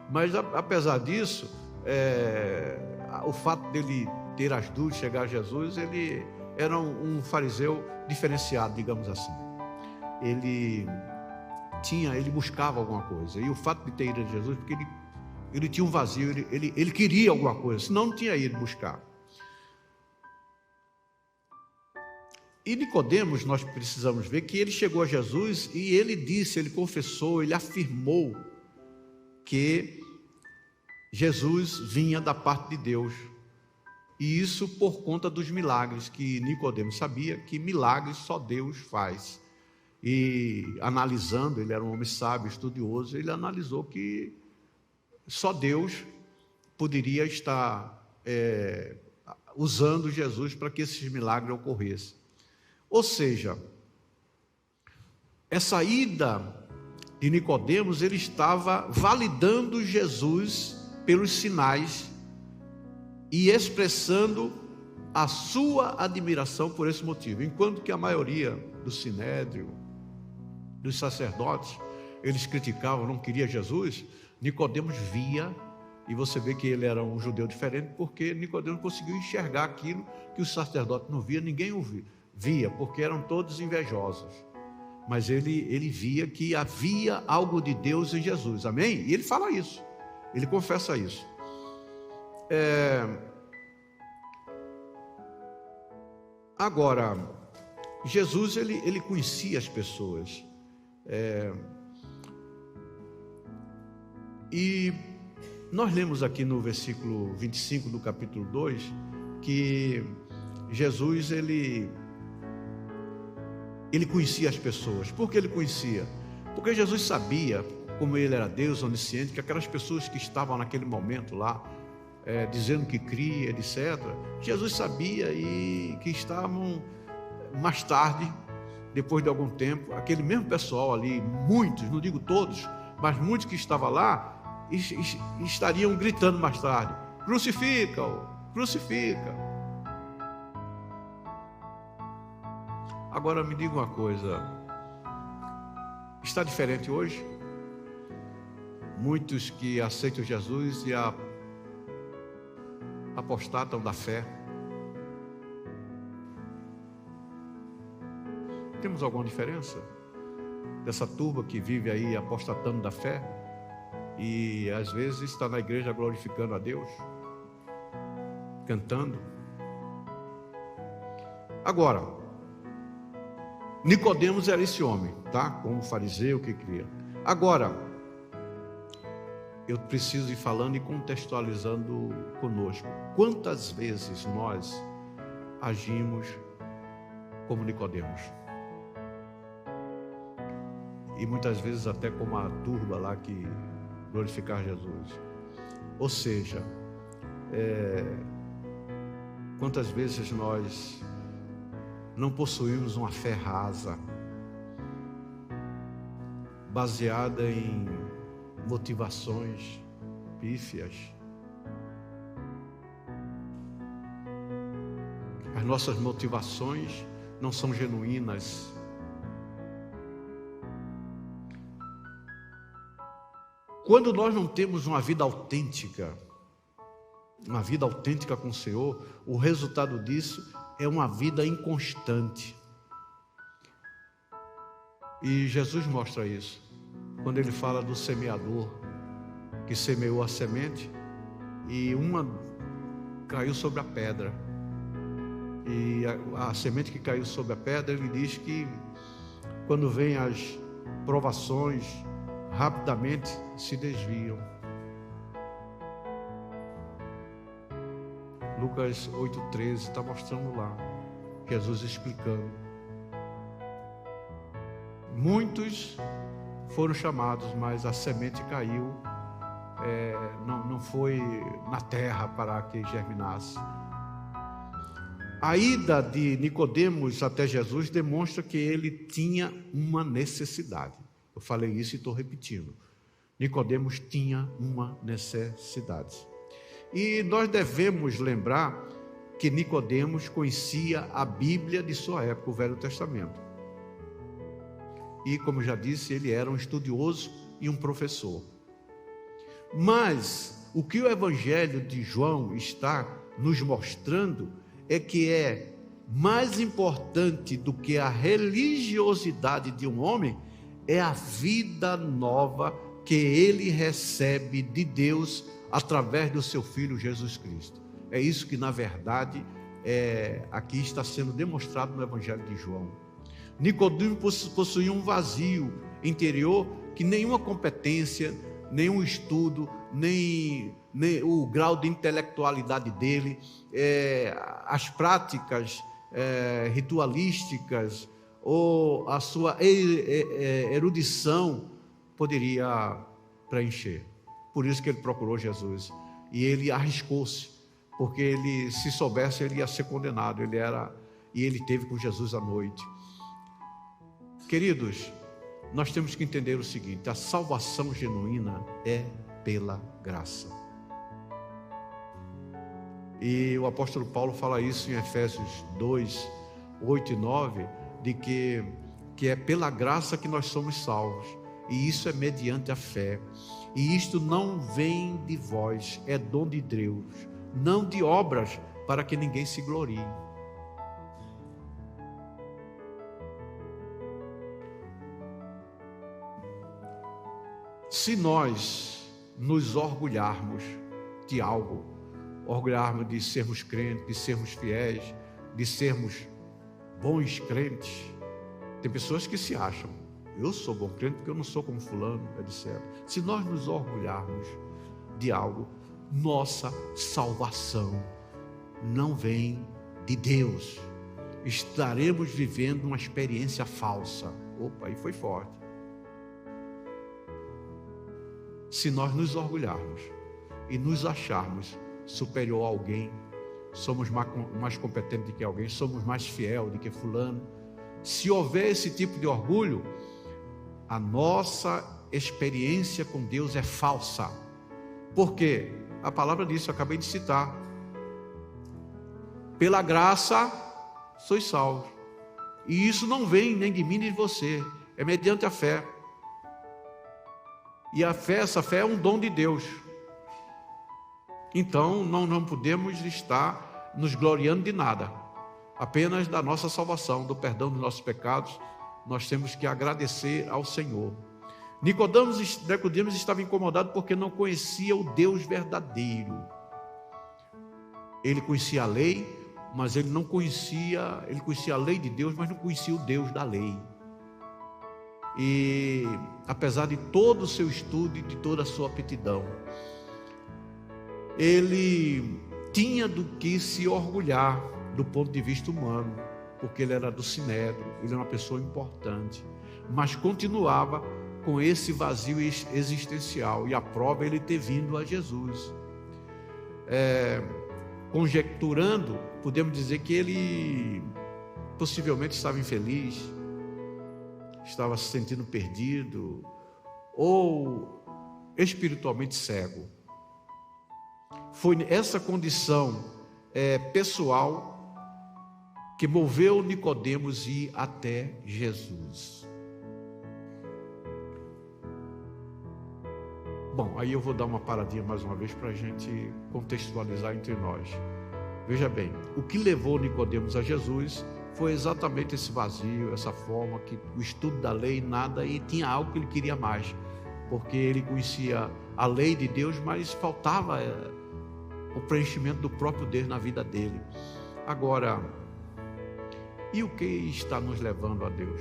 Mas apesar disso, o fato dele ter as dúvidas, chegar a Jesus, ele era um fariseu diferenciado, digamos assim. Ele buscava alguma coisa, e o fato de ter ido a Jesus, porque ele tinha um vazio, ele queria alguma coisa, senão não tinha ido buscar. E Nicodemos, nós precisamos ver que ele chegou a Jesus e ele disse, ele confessou, ele afirmou que Jesus vinha da parte de Deus. E isso por conta dos milagres, que Nicodemos sabia que milagres só Deus faz. E analisando, ele era um homem sábio, estudioso, ele analisou que só Deus poderia estar usando Jesus para que esses milagres ocorressem. Ou seja, essa ida de Nicodemos, ele estava validando Jesus pelos sinais e expressando a sua admiração por esse motivo. Enquanto que a maioria do sinédrio, dos sacerdotes, eles criticavam, não queria Jesus, Nicodemos via, e você vê que ele era um judeu diferente, porque Nicodemos conseguiu enxergar aquilo que os sacerdotes não via, ninguém via, porque eram todos invejosos. Mas ele via que havia algo de Deus em Jesus, amém? E ele fala isso, ele confessa isso. Agora, Jesus, ele conhecia as pessoas, e nós lemos aqui no versículo 25 do capítulo 2, que Jesus, ele conhecia as pessoas. Por que ele conhecia? Porque Jesus sabia, como ele era Deus onisciente, que aquelas pessoas que estavam naquele momento lá, dizendo que cria, etc., Jesus sabia e que estavam mais tarde, depois de algum tempo, aquele mesmo pessoal ali, muitos, não digo todos, mas muitos que estavam lá, estariam gritando mais tarde: crucifica-o, crucifica. Agora me diga uma coisa, está diferente hoje? Muitos que aceitam Jesus e apostatam da fé. Temos alguma diferença dessa turba que vive aí apostatando da fé e às vezes está na igreja glorificando a Deus, cantando? Agora, Nicodemos era esse homem, tá? Como fariseu que cria. Agora, eu preciso ir falando e contextualizando conosco. Quantas vezes nós agimos como Nicodemos? E muitas vezes até como a turba lá que glorificar Jesus. Ou seja, quantas vezes nós não possuímos uma fé rasa, baseada em motivações pífias. As nossas motivações não são genuínas. Quando nós não temos uma vida autêntica, uma vida autêntica com o Senhor, o resultado disso é uma vida inconstante. E Jesus mostra isso, quando ele fala do semeador, que semeou a semente, e uma caiu sobre a pedra. E a semente que caiu sobre a pedra, ele diz que quando vem as provações, rapidamente se desviam. Lucas 8,13 está mostrando lá, Jesus explicando. Muitos foram chamados, mas a semente caiu, não foi na terra para que germinasse. A ida de Nicodemos até Jesus demonstra que ele tinha uma necessidade. Eu falei isso e estou repetindo. Nicodemos tinha uma necessidade. E nós devemos lembrar que Nicodemos conhecia a Bíblia de sua época, o Velho Testamento. E, como já disse, ele era um estudioso e um professor. Mas o que o Evangelho de João está nos mostrando é que é mais importante do que a religiosidade de um homem, é a vida nova que ele recebe de Deus através do seu Filho Jesus Cristo. É isso que, na verdade, aqui está sendo demonstrado no Evangelho de João. Nicodemos possuía um vazio interior que nenhuma competência, nenhum estudo, nem o grau de intelectualidade dele, as práticas ritualísticas ou a sua erudição poderia preencher. Por isso que ele procurou Jesus e ele arriscou-se, porque ele, se soubesse, ele ia ser condenado. E ele teve com Jesus à noite. Queridos, nós temos que entender o seguinte: a salvação genuína é pela graça. E o apóstolo Paulo fala isso em Efésios 2, 8 e 9, de que é pela graça que nós somos salvos, e isso é mediante a fé, e isto não vem de vós, é dom de Deus, não de obras, para que ninguém se glorie. Se nós nos orgulharmos de algo, orgulharmos de sermos crentes, de sermos fiéis, de sermos bons crentes, tem pessoas que se acham, eu sou bom crente porque eu não sou como fulano, etc. Se nós nos orgulharmos de algo, nossa salvação não vem de Deus, estaremos vivendo uma experiência falsa. Opa, aí foi forte. Se nós nos orgulharmos e nos acharmos superior a alguém, somos mais competentes do que alguém, somos mais fiel do que fulano, se houver esse tipo de orgulho, a nossa experiência com Deus é falsa. Por quê? A palavra disso, eu acabei de citar. Pela graça sois salvos. E isso não vem nem de mim nem de você, é mediante a fé. E a fé, essa fé é um dom de Deus. Então não podemos estar nos gloriando de nada, apenas da nossa salvação, do perdão dos nossos pecados. Nós temos que agradecer ao Senhor. Nicodemos estava incomodado porque não conhecia o Deus verdadeiro. Ele conhecia a lei, mas ele conhecia a lei de Deus, mas não conhecia o Deus da lei. E apesar de todo o seu estudo e de toda a sua aptidão, ele tinha do que se orgulhar do ponto de vista humano, porque ele era do Sinédrio, ele era uma pessoa importante, mas continuava com esse vazio existencial, e a prova é ele ter vindo a Jesus. Conjecturando, podemos dizer que ele possivelmente estava infeliz, estava se sentindo perdido, ou espiritualmente cego. Foi essa condição pessoal que moveu Nicodemos ir até Jesus. Bom, aí eu vou dar uma paradinha mais uma vez para a gente contextualizar entre nós. Veja bem, o que levou Nicodemos a Jesus foi exatamente esse vazio, essa forma que o estudo da lei, nada, e tinha algo que ele queria mais, porque ele conhecia a lei de Deus, mas faltava o preenchimento do próprio Deus na vida dele. Agora, e o que está nos levando a Deus?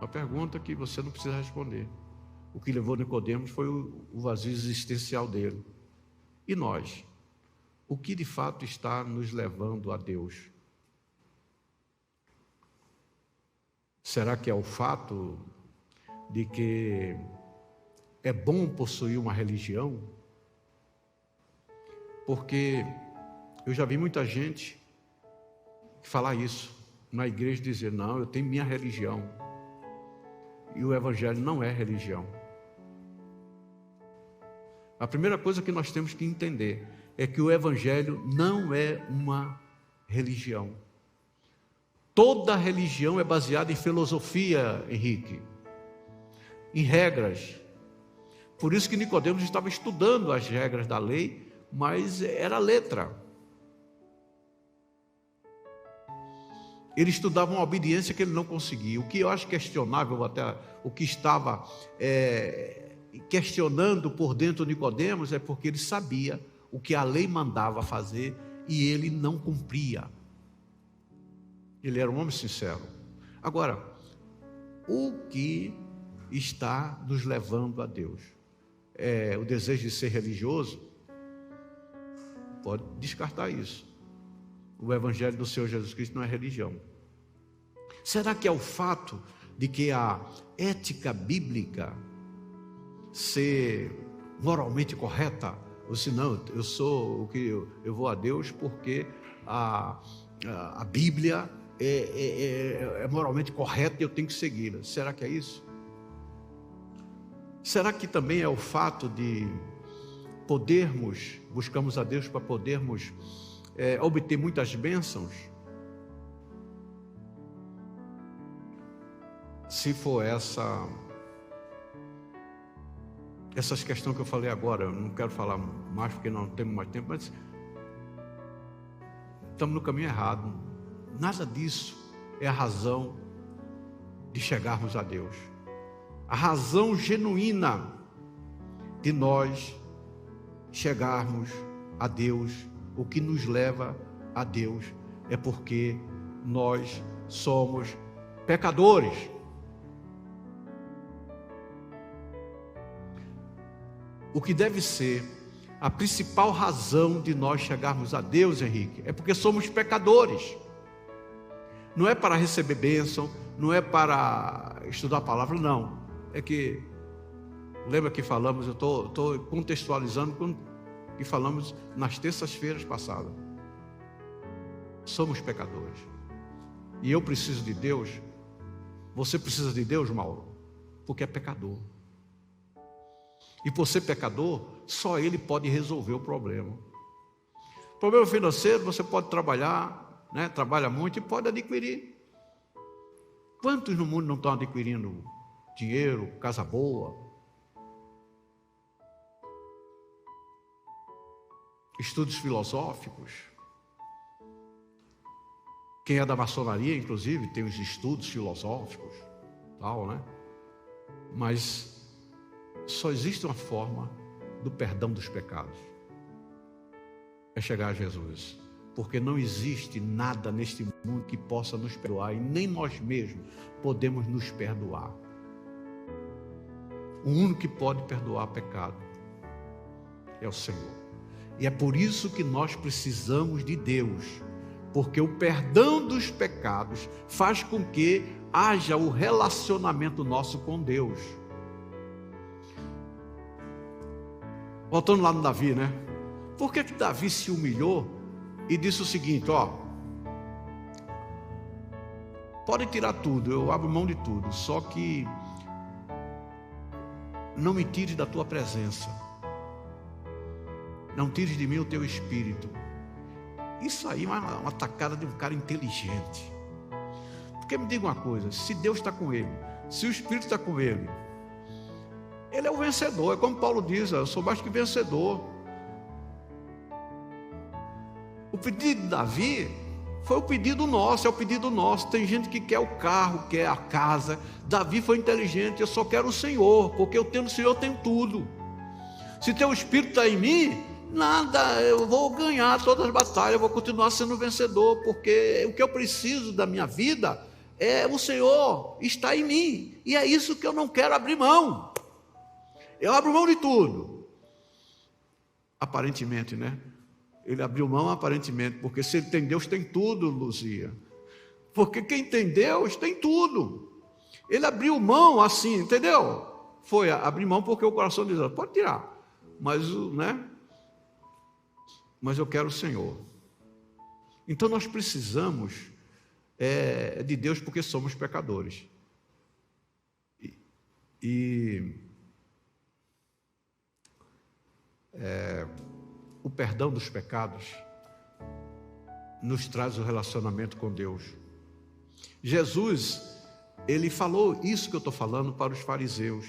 Uma pergunta que você não precisa responder. O que levou Nicodemos foi o vazio existencial dele. E nós? O que de fato está nos levando a Deus? Será que é o fato de que é bom possuir uma religião? Porque eu já vi muita gente falar isso na igreja, dizer, não, eu tenho minha religião. E o evangelho não é religião. A primeira coisa que nós temos que entender é que o evangelho não é uma religião. Toda religião é baseada em filosofia, Henrique, em regras. Por isso que Nicodemos estava estudando as regras da lei, mas era letra. Ele estudava uma obediência que ele não conseguia. O que eu acho questionável, até o que estava questionando por dentro Nicodemos, é porque ele sabia o que a lei mandava fazer e ele não cumpria. Ele era um homem sincero. Agora, o que está nos levando a Deus? É o desejo de ser religioso? Pode descartar isso. O evangelho do Senhor Jesus Cristo não é religião. Será que é o fato de que a ética bíblica ser moralmente correta? Ou se não, eu sou o que eu vou a Deus porque a Bíblia é moralmente correta e eu tenho que segui-la. Será que é isso? Será que também é o fato de buscamos a Deus para podermos obter muitas bênçãos? Se for essas questões que eu falei agora, eu não quero falar mais porque não temos mais tempo, mas estamos no caminho errado. Nada disso é a razão de chegarmos a Deus. A razão genuína de nós chegarmos a Deus, o que nos leva a Deus, é porque nós somos pecadores. O que deve ser a principal razão de nós chegarmos a Deus, Henrique, é porque somos pecadores. Não é para receber bênção, não é para estudar a palavra, não. É que, lembra que falamos, eu estou contextualizando quando que falamos nas terças-feiras passadas. Somos pecadores. E eu preciso de Deus. Você precisa de Deus, Mauro? Porque é pecador. E por ser pecador, só Ele pode resolver o problema. Problema financeiro, você pode trabalhar, né? Trabalha muito e pode adquirir. Quantos no mundo não estão adquirindo dinheiro, casa boa? Estudos filosóficos. Quem é da maçonaria, inclusive, tem os estudos filosóficos, tal, né? Mas só existe uma forma do perdão dos pecados. É chegar a Jesus. Porque não existe nada neste mundo que possa nos perdoar, e nem nós mesmos podemos nos perdoar. O único que pode perdoar pecado é o Senhor. E é por isso que nós precisamos de Deus, porque o perdão dos pecados faz com que haja o relacionamento nosso com Deus. Voltando lá no Davi, né? Por que Davi se humilhou e disse o seguinte, pode tirar tudo, eu abro mão de tudo, só que não me tires da tua presença, não tires de mim o teu espírito. Isso aí é uma tacada de um cara inteligente. Porque me diga uma coisa, se Deus está com ele, Se o Espírito está com ele, ele é o vencedor. É como Paulo diz, eu sou mais que vencedor. O pedido de Davi foi o pedido nosso, é o pedido nosso. Tem gente que quer o carro, quer a casa. Davi foi inteligente, eu só quero o Senhor, porque eu tendo o Senhor, eu tenho tudo. Se teu Espírito está em mim, nada, eu vou ganhar todas as batalhas, eu vou continuar sendo vencedor, porque o que eu preciso da minha vida é o Senhor está em mim, e é isso que eu não quero abrir mão. Eu abro mão de tudo, aparentemente, né? Ele abriu mão aparentemente, porque se ele tem Deus, tem tudo, Luzia. Porque quem tem Deus, tem tudo. Ele abriu mão assim, entendeu? Foi abrir mão porque o coração diz, pode tirar, mas, né? Mas eu quero o Senhor. Então nós precisamos de Deus porque somos pecadores. O perdão dos pecados nos traz o relacionamento com Deus. Jesus, ele falou isso que eu estou falando para os fariseus.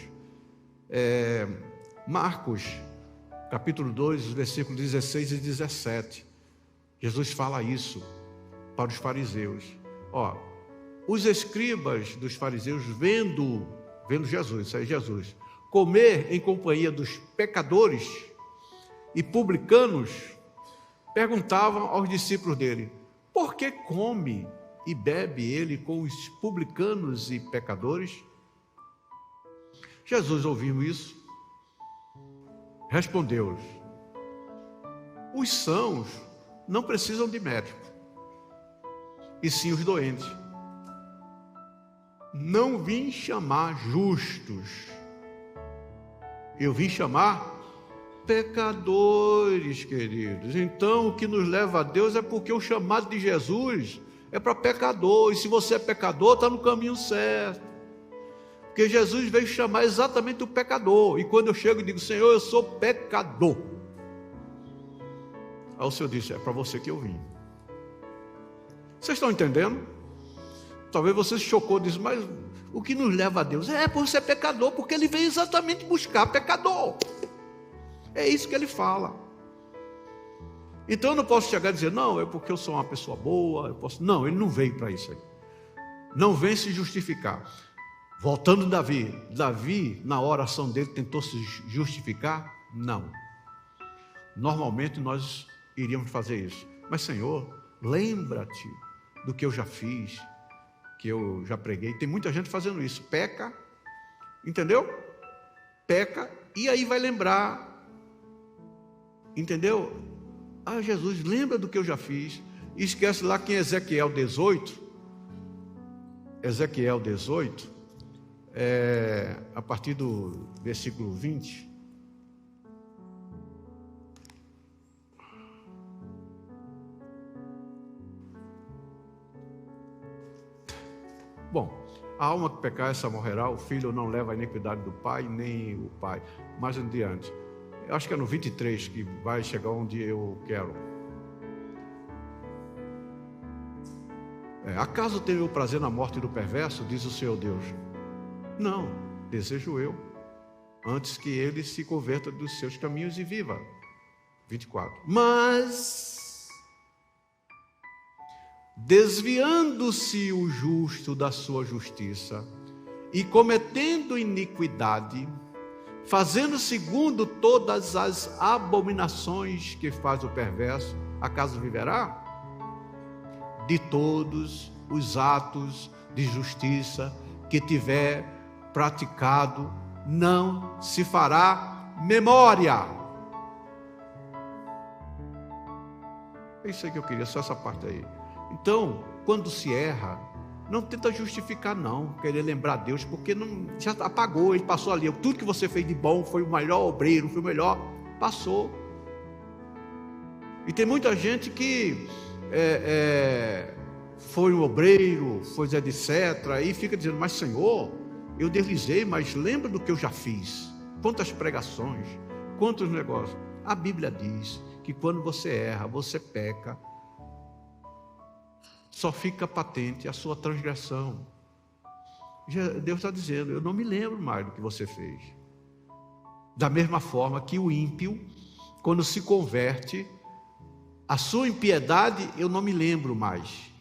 Marcos, capítulo 2, versículos 16 e 17. Jesus fala isso para os fariseus. Os escribas dos fariseus, vendo Jesus, isso aí Jesus, comer em companhia dos pecadores e publicanos, perguntavam aos discípulos dele, por que come e bebe ele com os publicanos e pecadores? Jesus, ouvindo isso, respondeu-lhes, os sãos não precisam de médico, e sim os doentes. Não vim chamar justos, eu vim chamar pecadores, queridos. Então o que nos leva a Deus é porque o chamado de Jesus é para pecador, e se você é pecador, está no caminho certo, porque Jesus veio chamar exatamente o pecador. E quando eu chego e digo, Senhor, eu sou pecador, aí o Senhor disse, é para você que eu vim. Vocês estão entendendo? Talvez você se chocou e disse, mas o que nos leva a Deus? É por ser pecador, porque ele veio exatamente buscar pecador. É isso que ele fala. Então eu não posso chegar e dizer, não, é porque eu sou uma pessoa boa, não, ele não veio para isso aí. Não vem se justificar. Voltando Davi, na oração dele, tentou se justificar? Não. Normalmente nós iríamos fazer isso. Mas Senhor, lembra-te do que eu já fiz, que eu já preguei. Tem muita gente fazendo isso, peca, entendeu? Peca, e aí vai lembrar, entendeu? Jesus, lembra do que eu já fiz. E esquece lá que em Ezequiel 18, a partir do versículo 20, bom, a alma que pecar, essa morrerá, o filho não leva a iniquidade do pai, nem o pai. Mais adiante, eu acho que é no 23 que vai chegar onde eu quero. Acaso tenho eu prazer na morte do perverso, diz o Senhor Deus? Não, desejo eu, antes que ele se converta dos seus caminhos e viva. 24. Mas, desviando-se o justo da sua justiça e cometendo iniquidade, fazendo segundo todas as abominações que faz o perverso, acaso viverá? De todos os atos de justiça que tiver praticado, não se fará memória. É isso aí que eu queria, só essa parte aí. Então, quando se erra, não tenta justificar não, querer lembrar Deus, porque não, já apagou, ele passou ali, tudo que você fez de bom, foi o melhor obreiro, foi o melhor, passou. E tem muita gente que foi um obreiro, foi etc, e fica dizendo, mas Senhor, eu deslizei, mas lembra do que eu já fiz, quantas pregações, quantos negócios. A Bíblia diz que quando você erra, você peca, só fica patente a sua transgressão. Deus está dizendo: eu não me lembro mais do que você fez. Da mesma forma que o ímpio, quando se converte, a sua impiedade eu não me lembro mais.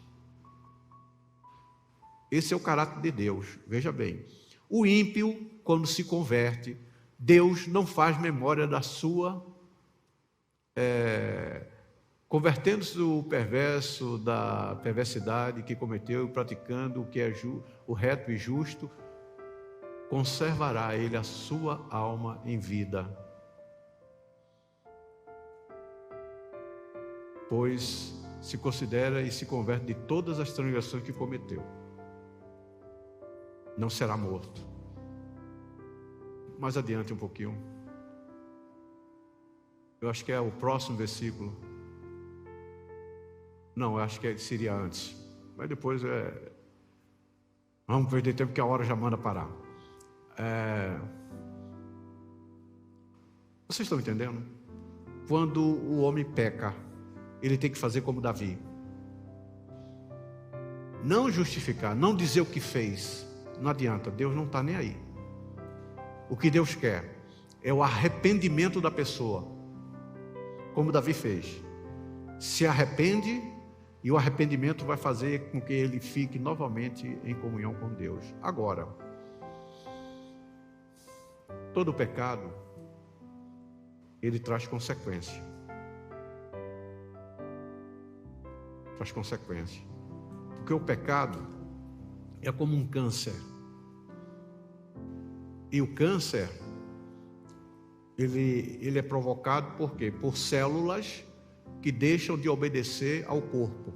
Esse é o caráter de Deus. Veja bem, o ímpio, quando se converte, Deus não faz memória da sua, convertendo-se do perverso, da perversidade que cometeu, praticando o que é o reto e justo, conservará ele a sua alma em vida, pois se considera e se converte de todas as transgressões que cometeu. Não será morto. Mais adiante um pouquinho. Eu acho que é o próximo versículo. Não, eu acho que seria antes. Mas depois vamos perder tempo, porque a hora já manda parar. Vocês estão entendendo? Quando o homem peca, ele tem que fazer como Davi. Não justificar, não dizer o que fez. Não adianta, Deus não está nem aí. O que Deus quer é o arrependimento da pessoa, como Davi fez. Se arrepende, e o arrependimento vai fazer com que ele fique novamente em comunhão com Deus. Agora, todo pecado, ele traz consequência. Traz consequência. Porque o pecado é como um câncer. E o câncer, ele é provocado por quê? Por células que deixam de obedecer ao corpo.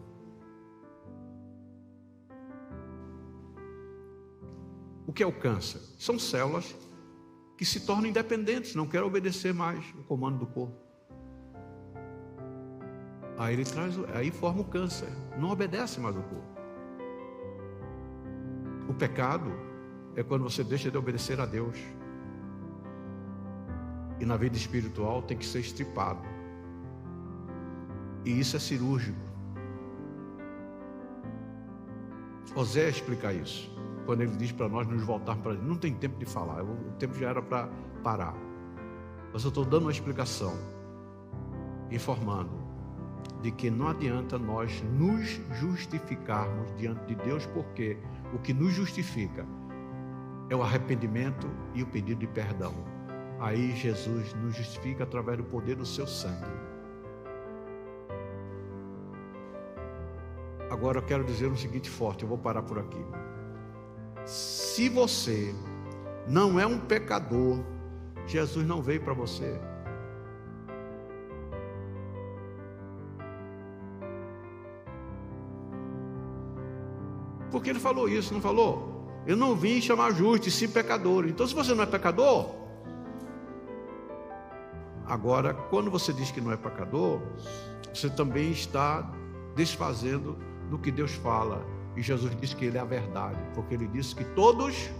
O que é o câncer? São células que se tornam independentes, não querem obedecer mais o comando do corpo. Aí forma o câncer, não obedece mais o corpo. O pecado é quando você deixa de obedecer a Deus. E na vida espiritual tem que ser estripado. E isso é cirúrgico. Osés explica isso, quando ele diz para nós nos voltarmos para ele. Não tem tempo de falar, o tempo já era para parar. Mas eu estou dando uma explicação, informando de que não adianta nós nos justificarmos diante de Deus, porque o que nos justifica é o arrependimento e o pedido de perdão. Aí Jesus nos justifica através do poder do seu sangue. Agora eu quero dizer o seguinte forte, eu vou parar por aqui. Se você não é um pecador, Jesus não veio para você. Porque ele falou isso, não falou? Eu não vim chamar justos, sim pecadores. Então, se você não é pecador, agora, quando você diz que não é pecador, você também está desfazendo do que Deus fala. E Jesus disse que Ele é a verdade, porque Ele disse que todos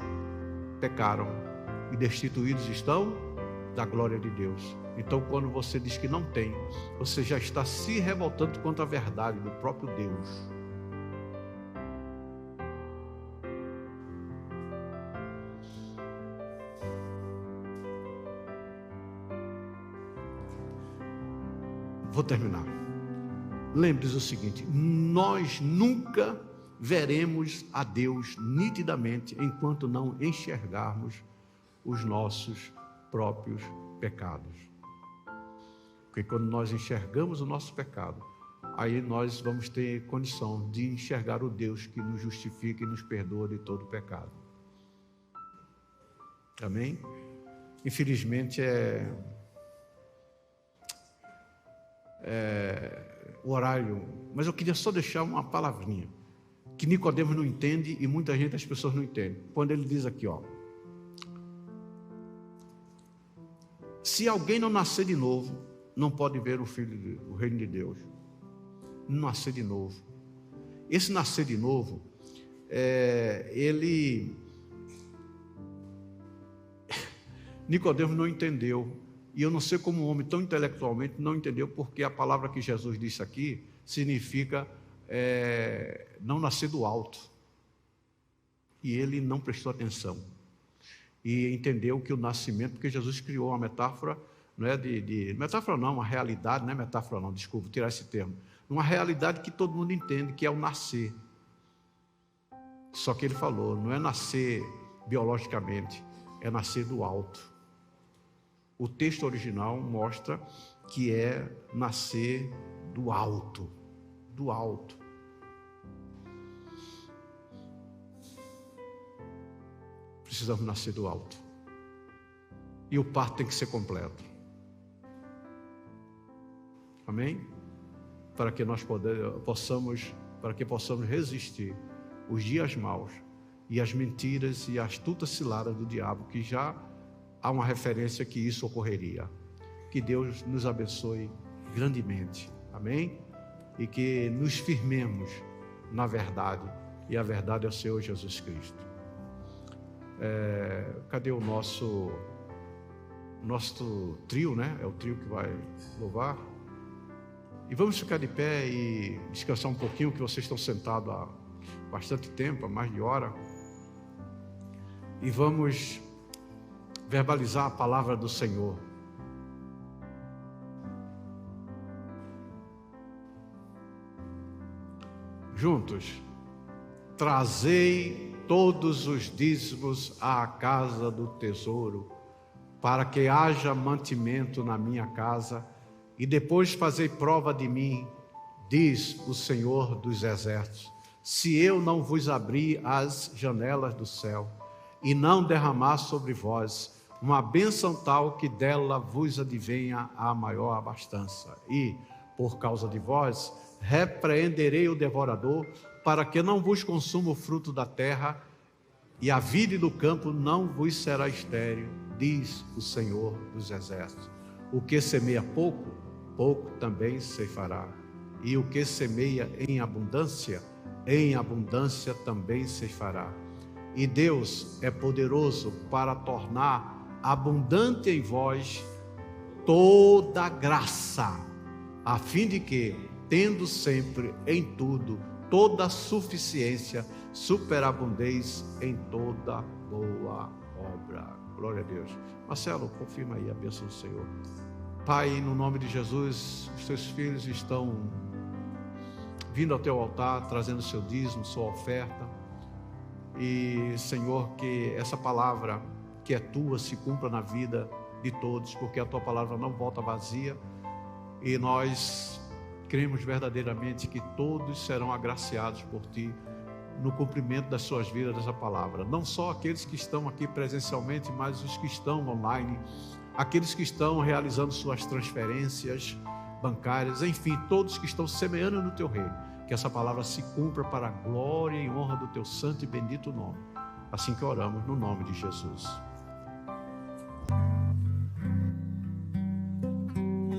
pecaram e destituídos estão da glória de Deus. Então, quando você diz que não tem, você já está se revoltando contra a verdade do próprio Deus. Vou terminar. Lembre-se o seguinte: nós nunca veremos a Deus nitidamente enquanto não enxergarmos os nossos próprios pecados. Porque quando nós enxergamos o nosso pecado, aí nós vamos ter condição de enxergar o Deus que nos justifica e nos perdoa de todo pecado. Amém? Infelizmente o horário, mas eu queria só deixar uma palavrinha que Nicodemos não entende e muita gente, as pessoas não entendem. Quando ele diz aqui, se alguém não nascer de novo, não pode ver o reino de Deus. Não nascer de novo. Esse nascer de novo, Nicodemos não entendeu. E eu não sei como um homem tão intelectualmente não entendeu, porque a palavra que Jesus disse aqui significa não nascer do alto. e ele não prestou atenção. E entendeu que o nascimento, porque Jesus criou uma metáfora, não é metáfora não, uma realidade, não é metáfora não, desculpa, vou tirar esse termo. Uma realidade que todo mundo entende, que é o nascer. Só que ele falou, não é nascer biologicamente, é nascer do alto. O texto original mostra que é nascer do alto, do alto. Precisamos nascer do alto. E o parto tem que ser completo. Amém? Para que nós possamos resistir os dias maus e as mentiras e a astuta cilada do diabo, que já há uma referência que isso ocorreria. Que Deus nos abençoe grandemente. Amém? E que nos firmemos na verdade, e a verdade é o Senhor Jesus Cristo. Cadê o nosso trio, né? É o trio que vai louvar. E vamos ficar de pé e descansar um pouquinho, que vocês estão sentados há bastante tempo, há mais de hora. E vamos verbalizar a palavra do Senhor. Juntos. Trazei todos os dízimos à casa do tesouro, para que haja mantimento na minha casa, e depois fazei prova de mim, diz o Senhor dos Exércitos, se eu não vos abrir as janelas do céu, e não derramar sobre vós uma bênção tal que dela vos advenha a maior abastança. E, por causa de vós, repreenderei o devorador, para que não vos consuma o fruto da terra, e a vide do campo não vos será estéril, diz o Senhor dos Exércitos. O que semeia pouco, pouco também ceifará. E o que semeia em abundância também ceifará. E Deus é poderoso para tornar abundante em vós toda graça, a fim de que, tendo sempre em tudo toda suficiência, superabundez em toda boa obra. Glória a Deus. Marcelo, confirma aí a bênção do Senhor. Pai, no nome de Jesus, os teus filhos estão vindo ao teu altar, trazendo seu dízimo, sua oferta. E, Senhor, que essa palavra que é tua se cumpra na vida de todos, porque a tua palavra não volta vazia. E nós cremos verdadeiramente que todos serão agraciados por ti no cumprimento das suas vidas dessa palavra. Não só aqueles que estão aqui presencialmente, mas os que estão online, aqueles que estão realizando suas transferências bancárias, enfim, todos que estão semeando no teu reino. Que essa palavra se cumpra para a glória e honra do teu santo e bendito nome. Assim que oramos no nome de Jesus.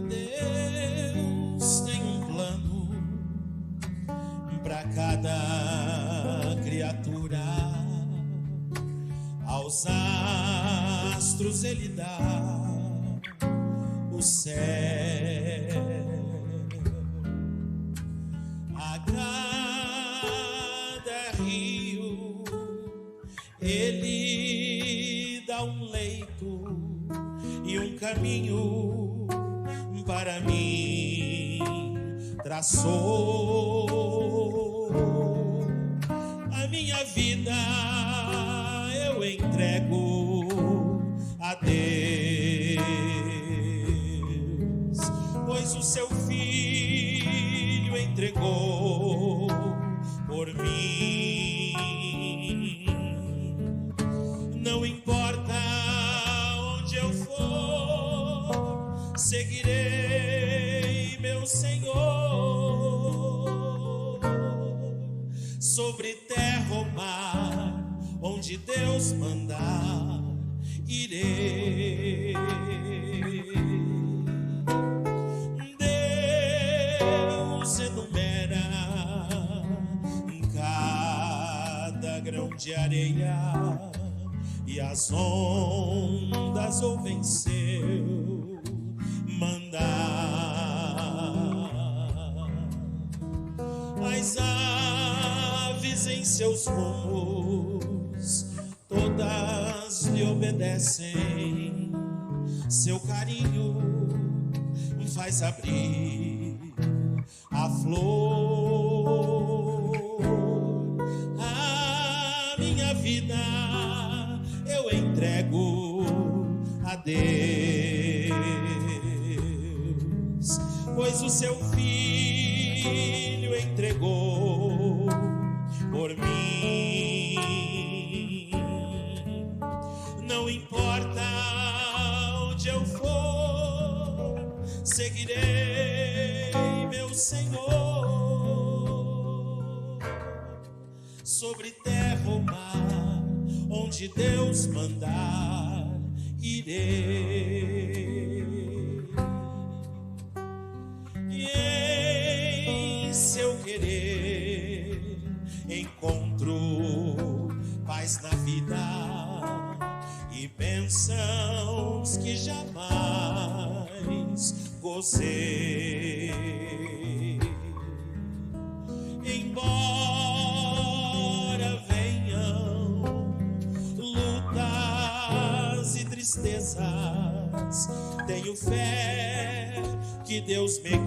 Deus tem um plano para cada criatura. Aos astros ele dá o céu, a cada rio ele dá um leito e um caminho para mim traçou. A minha vida eu entrego a Deus, pois o seu filho entregou por mim. Não importa onde eu for, seguirei meu Senhor. Sobre terra ou mar, onde Deus mandar, irei. Deus enumera cada grão de areia, e as ondas ouvem seu mandar. As aves em seus rumos todas lhe obedecem. Seu carinho faz abrir a flor. A minha vida eu entrego a Deus, pois o seu filho entregou por mim. Não importa onde eu for, seguirei meu Senhor. Sobre terra ou mar, onde Deus mandar, irei. E em seu querer encontro paz na vida e bênçãos que jamais gozei. Embora venham lutas e tristezas, tenho fé que Deus me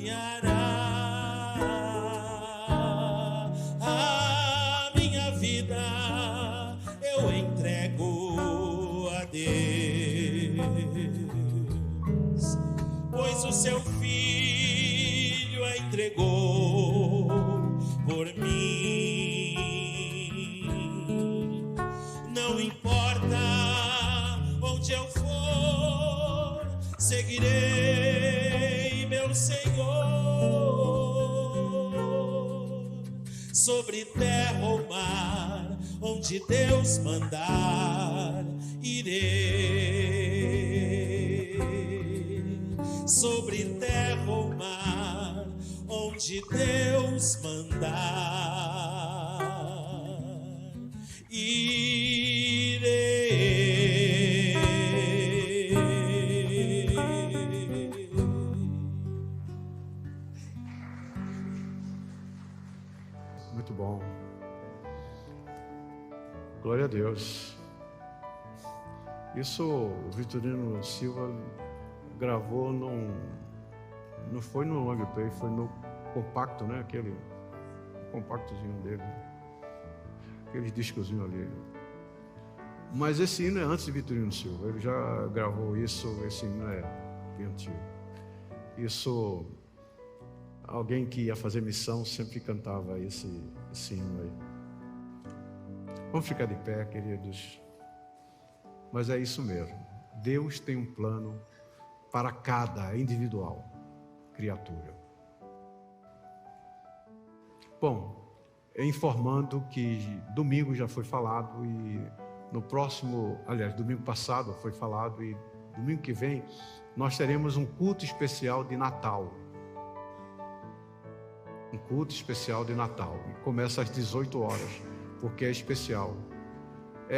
guiará. A minha vida eu entrego a Deus, pois o seu filho a entregou por mim. Não importa onde eu for, seguirei meu Senhor. Sobre terra ou mar, onde Deus mandar, irei. Sobre terra ou mar, onde Deus mandar, irei. Muito bom. Glória a Deus. Isso o Vitorino Silva gravou não foi no long play, foi no compacto, né? Aquele compactozinho dele, aquele discozinho ali. Mas esse hino é antes de Vitorino Silva, ele já gravou isso, esse hino é bem antigo. Isso, alguém que ia fazer missão sempre cantava esse hino aí. Vamos ficar de pé, queridos. Mas é isso mesmo. Deus tem um plano para cada individual criatura. Bom, informando que domingo já foi falado e no próximo, aliás, domingo passado foi falado e domingo que vem nós teremos um culto especial de Natal. Um culto especial de Natal. Começa às 18 horas, porque é especial.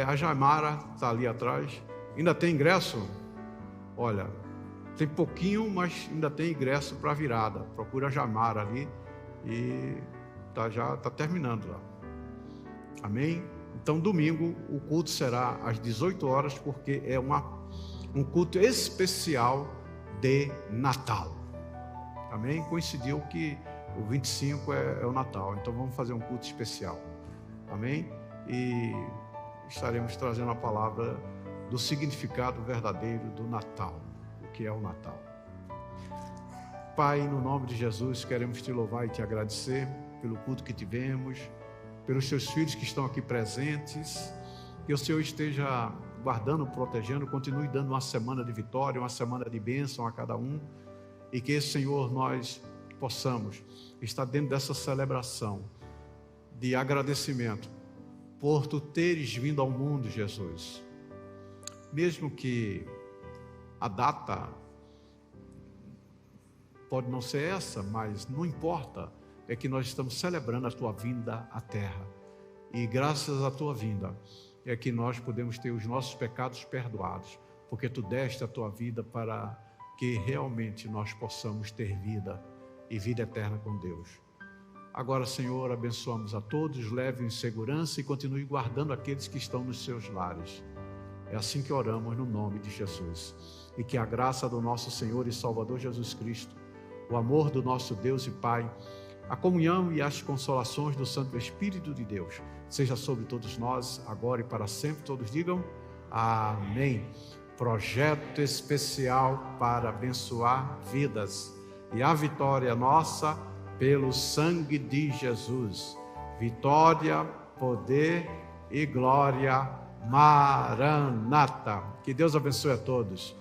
A Jamara está ali atrás. Ainda tem ingresso? Olha, tem pouquinho, mas ainda tem ingresso para a virada. Procura a Jamara ali e já está terminando lá. Amém? Então, domingo, o culto será às 18 horas, porque é um culto especial de Natal. Amém? Coincidiu que o 25 é o Natal, então vamos fazer um culto especial. Amém? E estaremos trazendo a palavra do significado verdadeiro do Natal, o que é o Natal. Pai, no nome de Jesus, queremos te louvar e te agradecer pelo culto que tivemos, pelos teus filhos que estão aqui presentes, que o Senhor esteja guardando, protegendo, continue dando uma semana de vitória, uma semana de bênção a cada um, e que, Senhor, nós possamos estar dentro dessa celebração de agradecimento por tu teres vindo ao mundo, Jesus. Mesmo que a data pode não ser essa, mas não importa, é que nós estamos celebrando a tua vinda à terra. E graças à tua vinda é que nós podemos ter os nossos pecados perdoados, porque tu deste a tua vida para que realmente nós possamos ter vida e vida eterna com Deus. Agora, Senhor, abençoamos a todos, leve em segurança e continue guardando aqueles que estão nos seus lares. É assim que oramos no nome de Jesus. E que a graça do nosso Senhor e Salvador Jesus Cristo, o amor do nosso Deus e Pai, a comunhão e as consolações do Santo Espírito de Deus, seja sobre todos nós, agora e para sempre. Todos digam amém. Projeto especial para abençoar vidas. E a vitória nossa pelo sangue de Jesus. Vitória, poder e glória. Maranata. Que Deus abençoe a todos.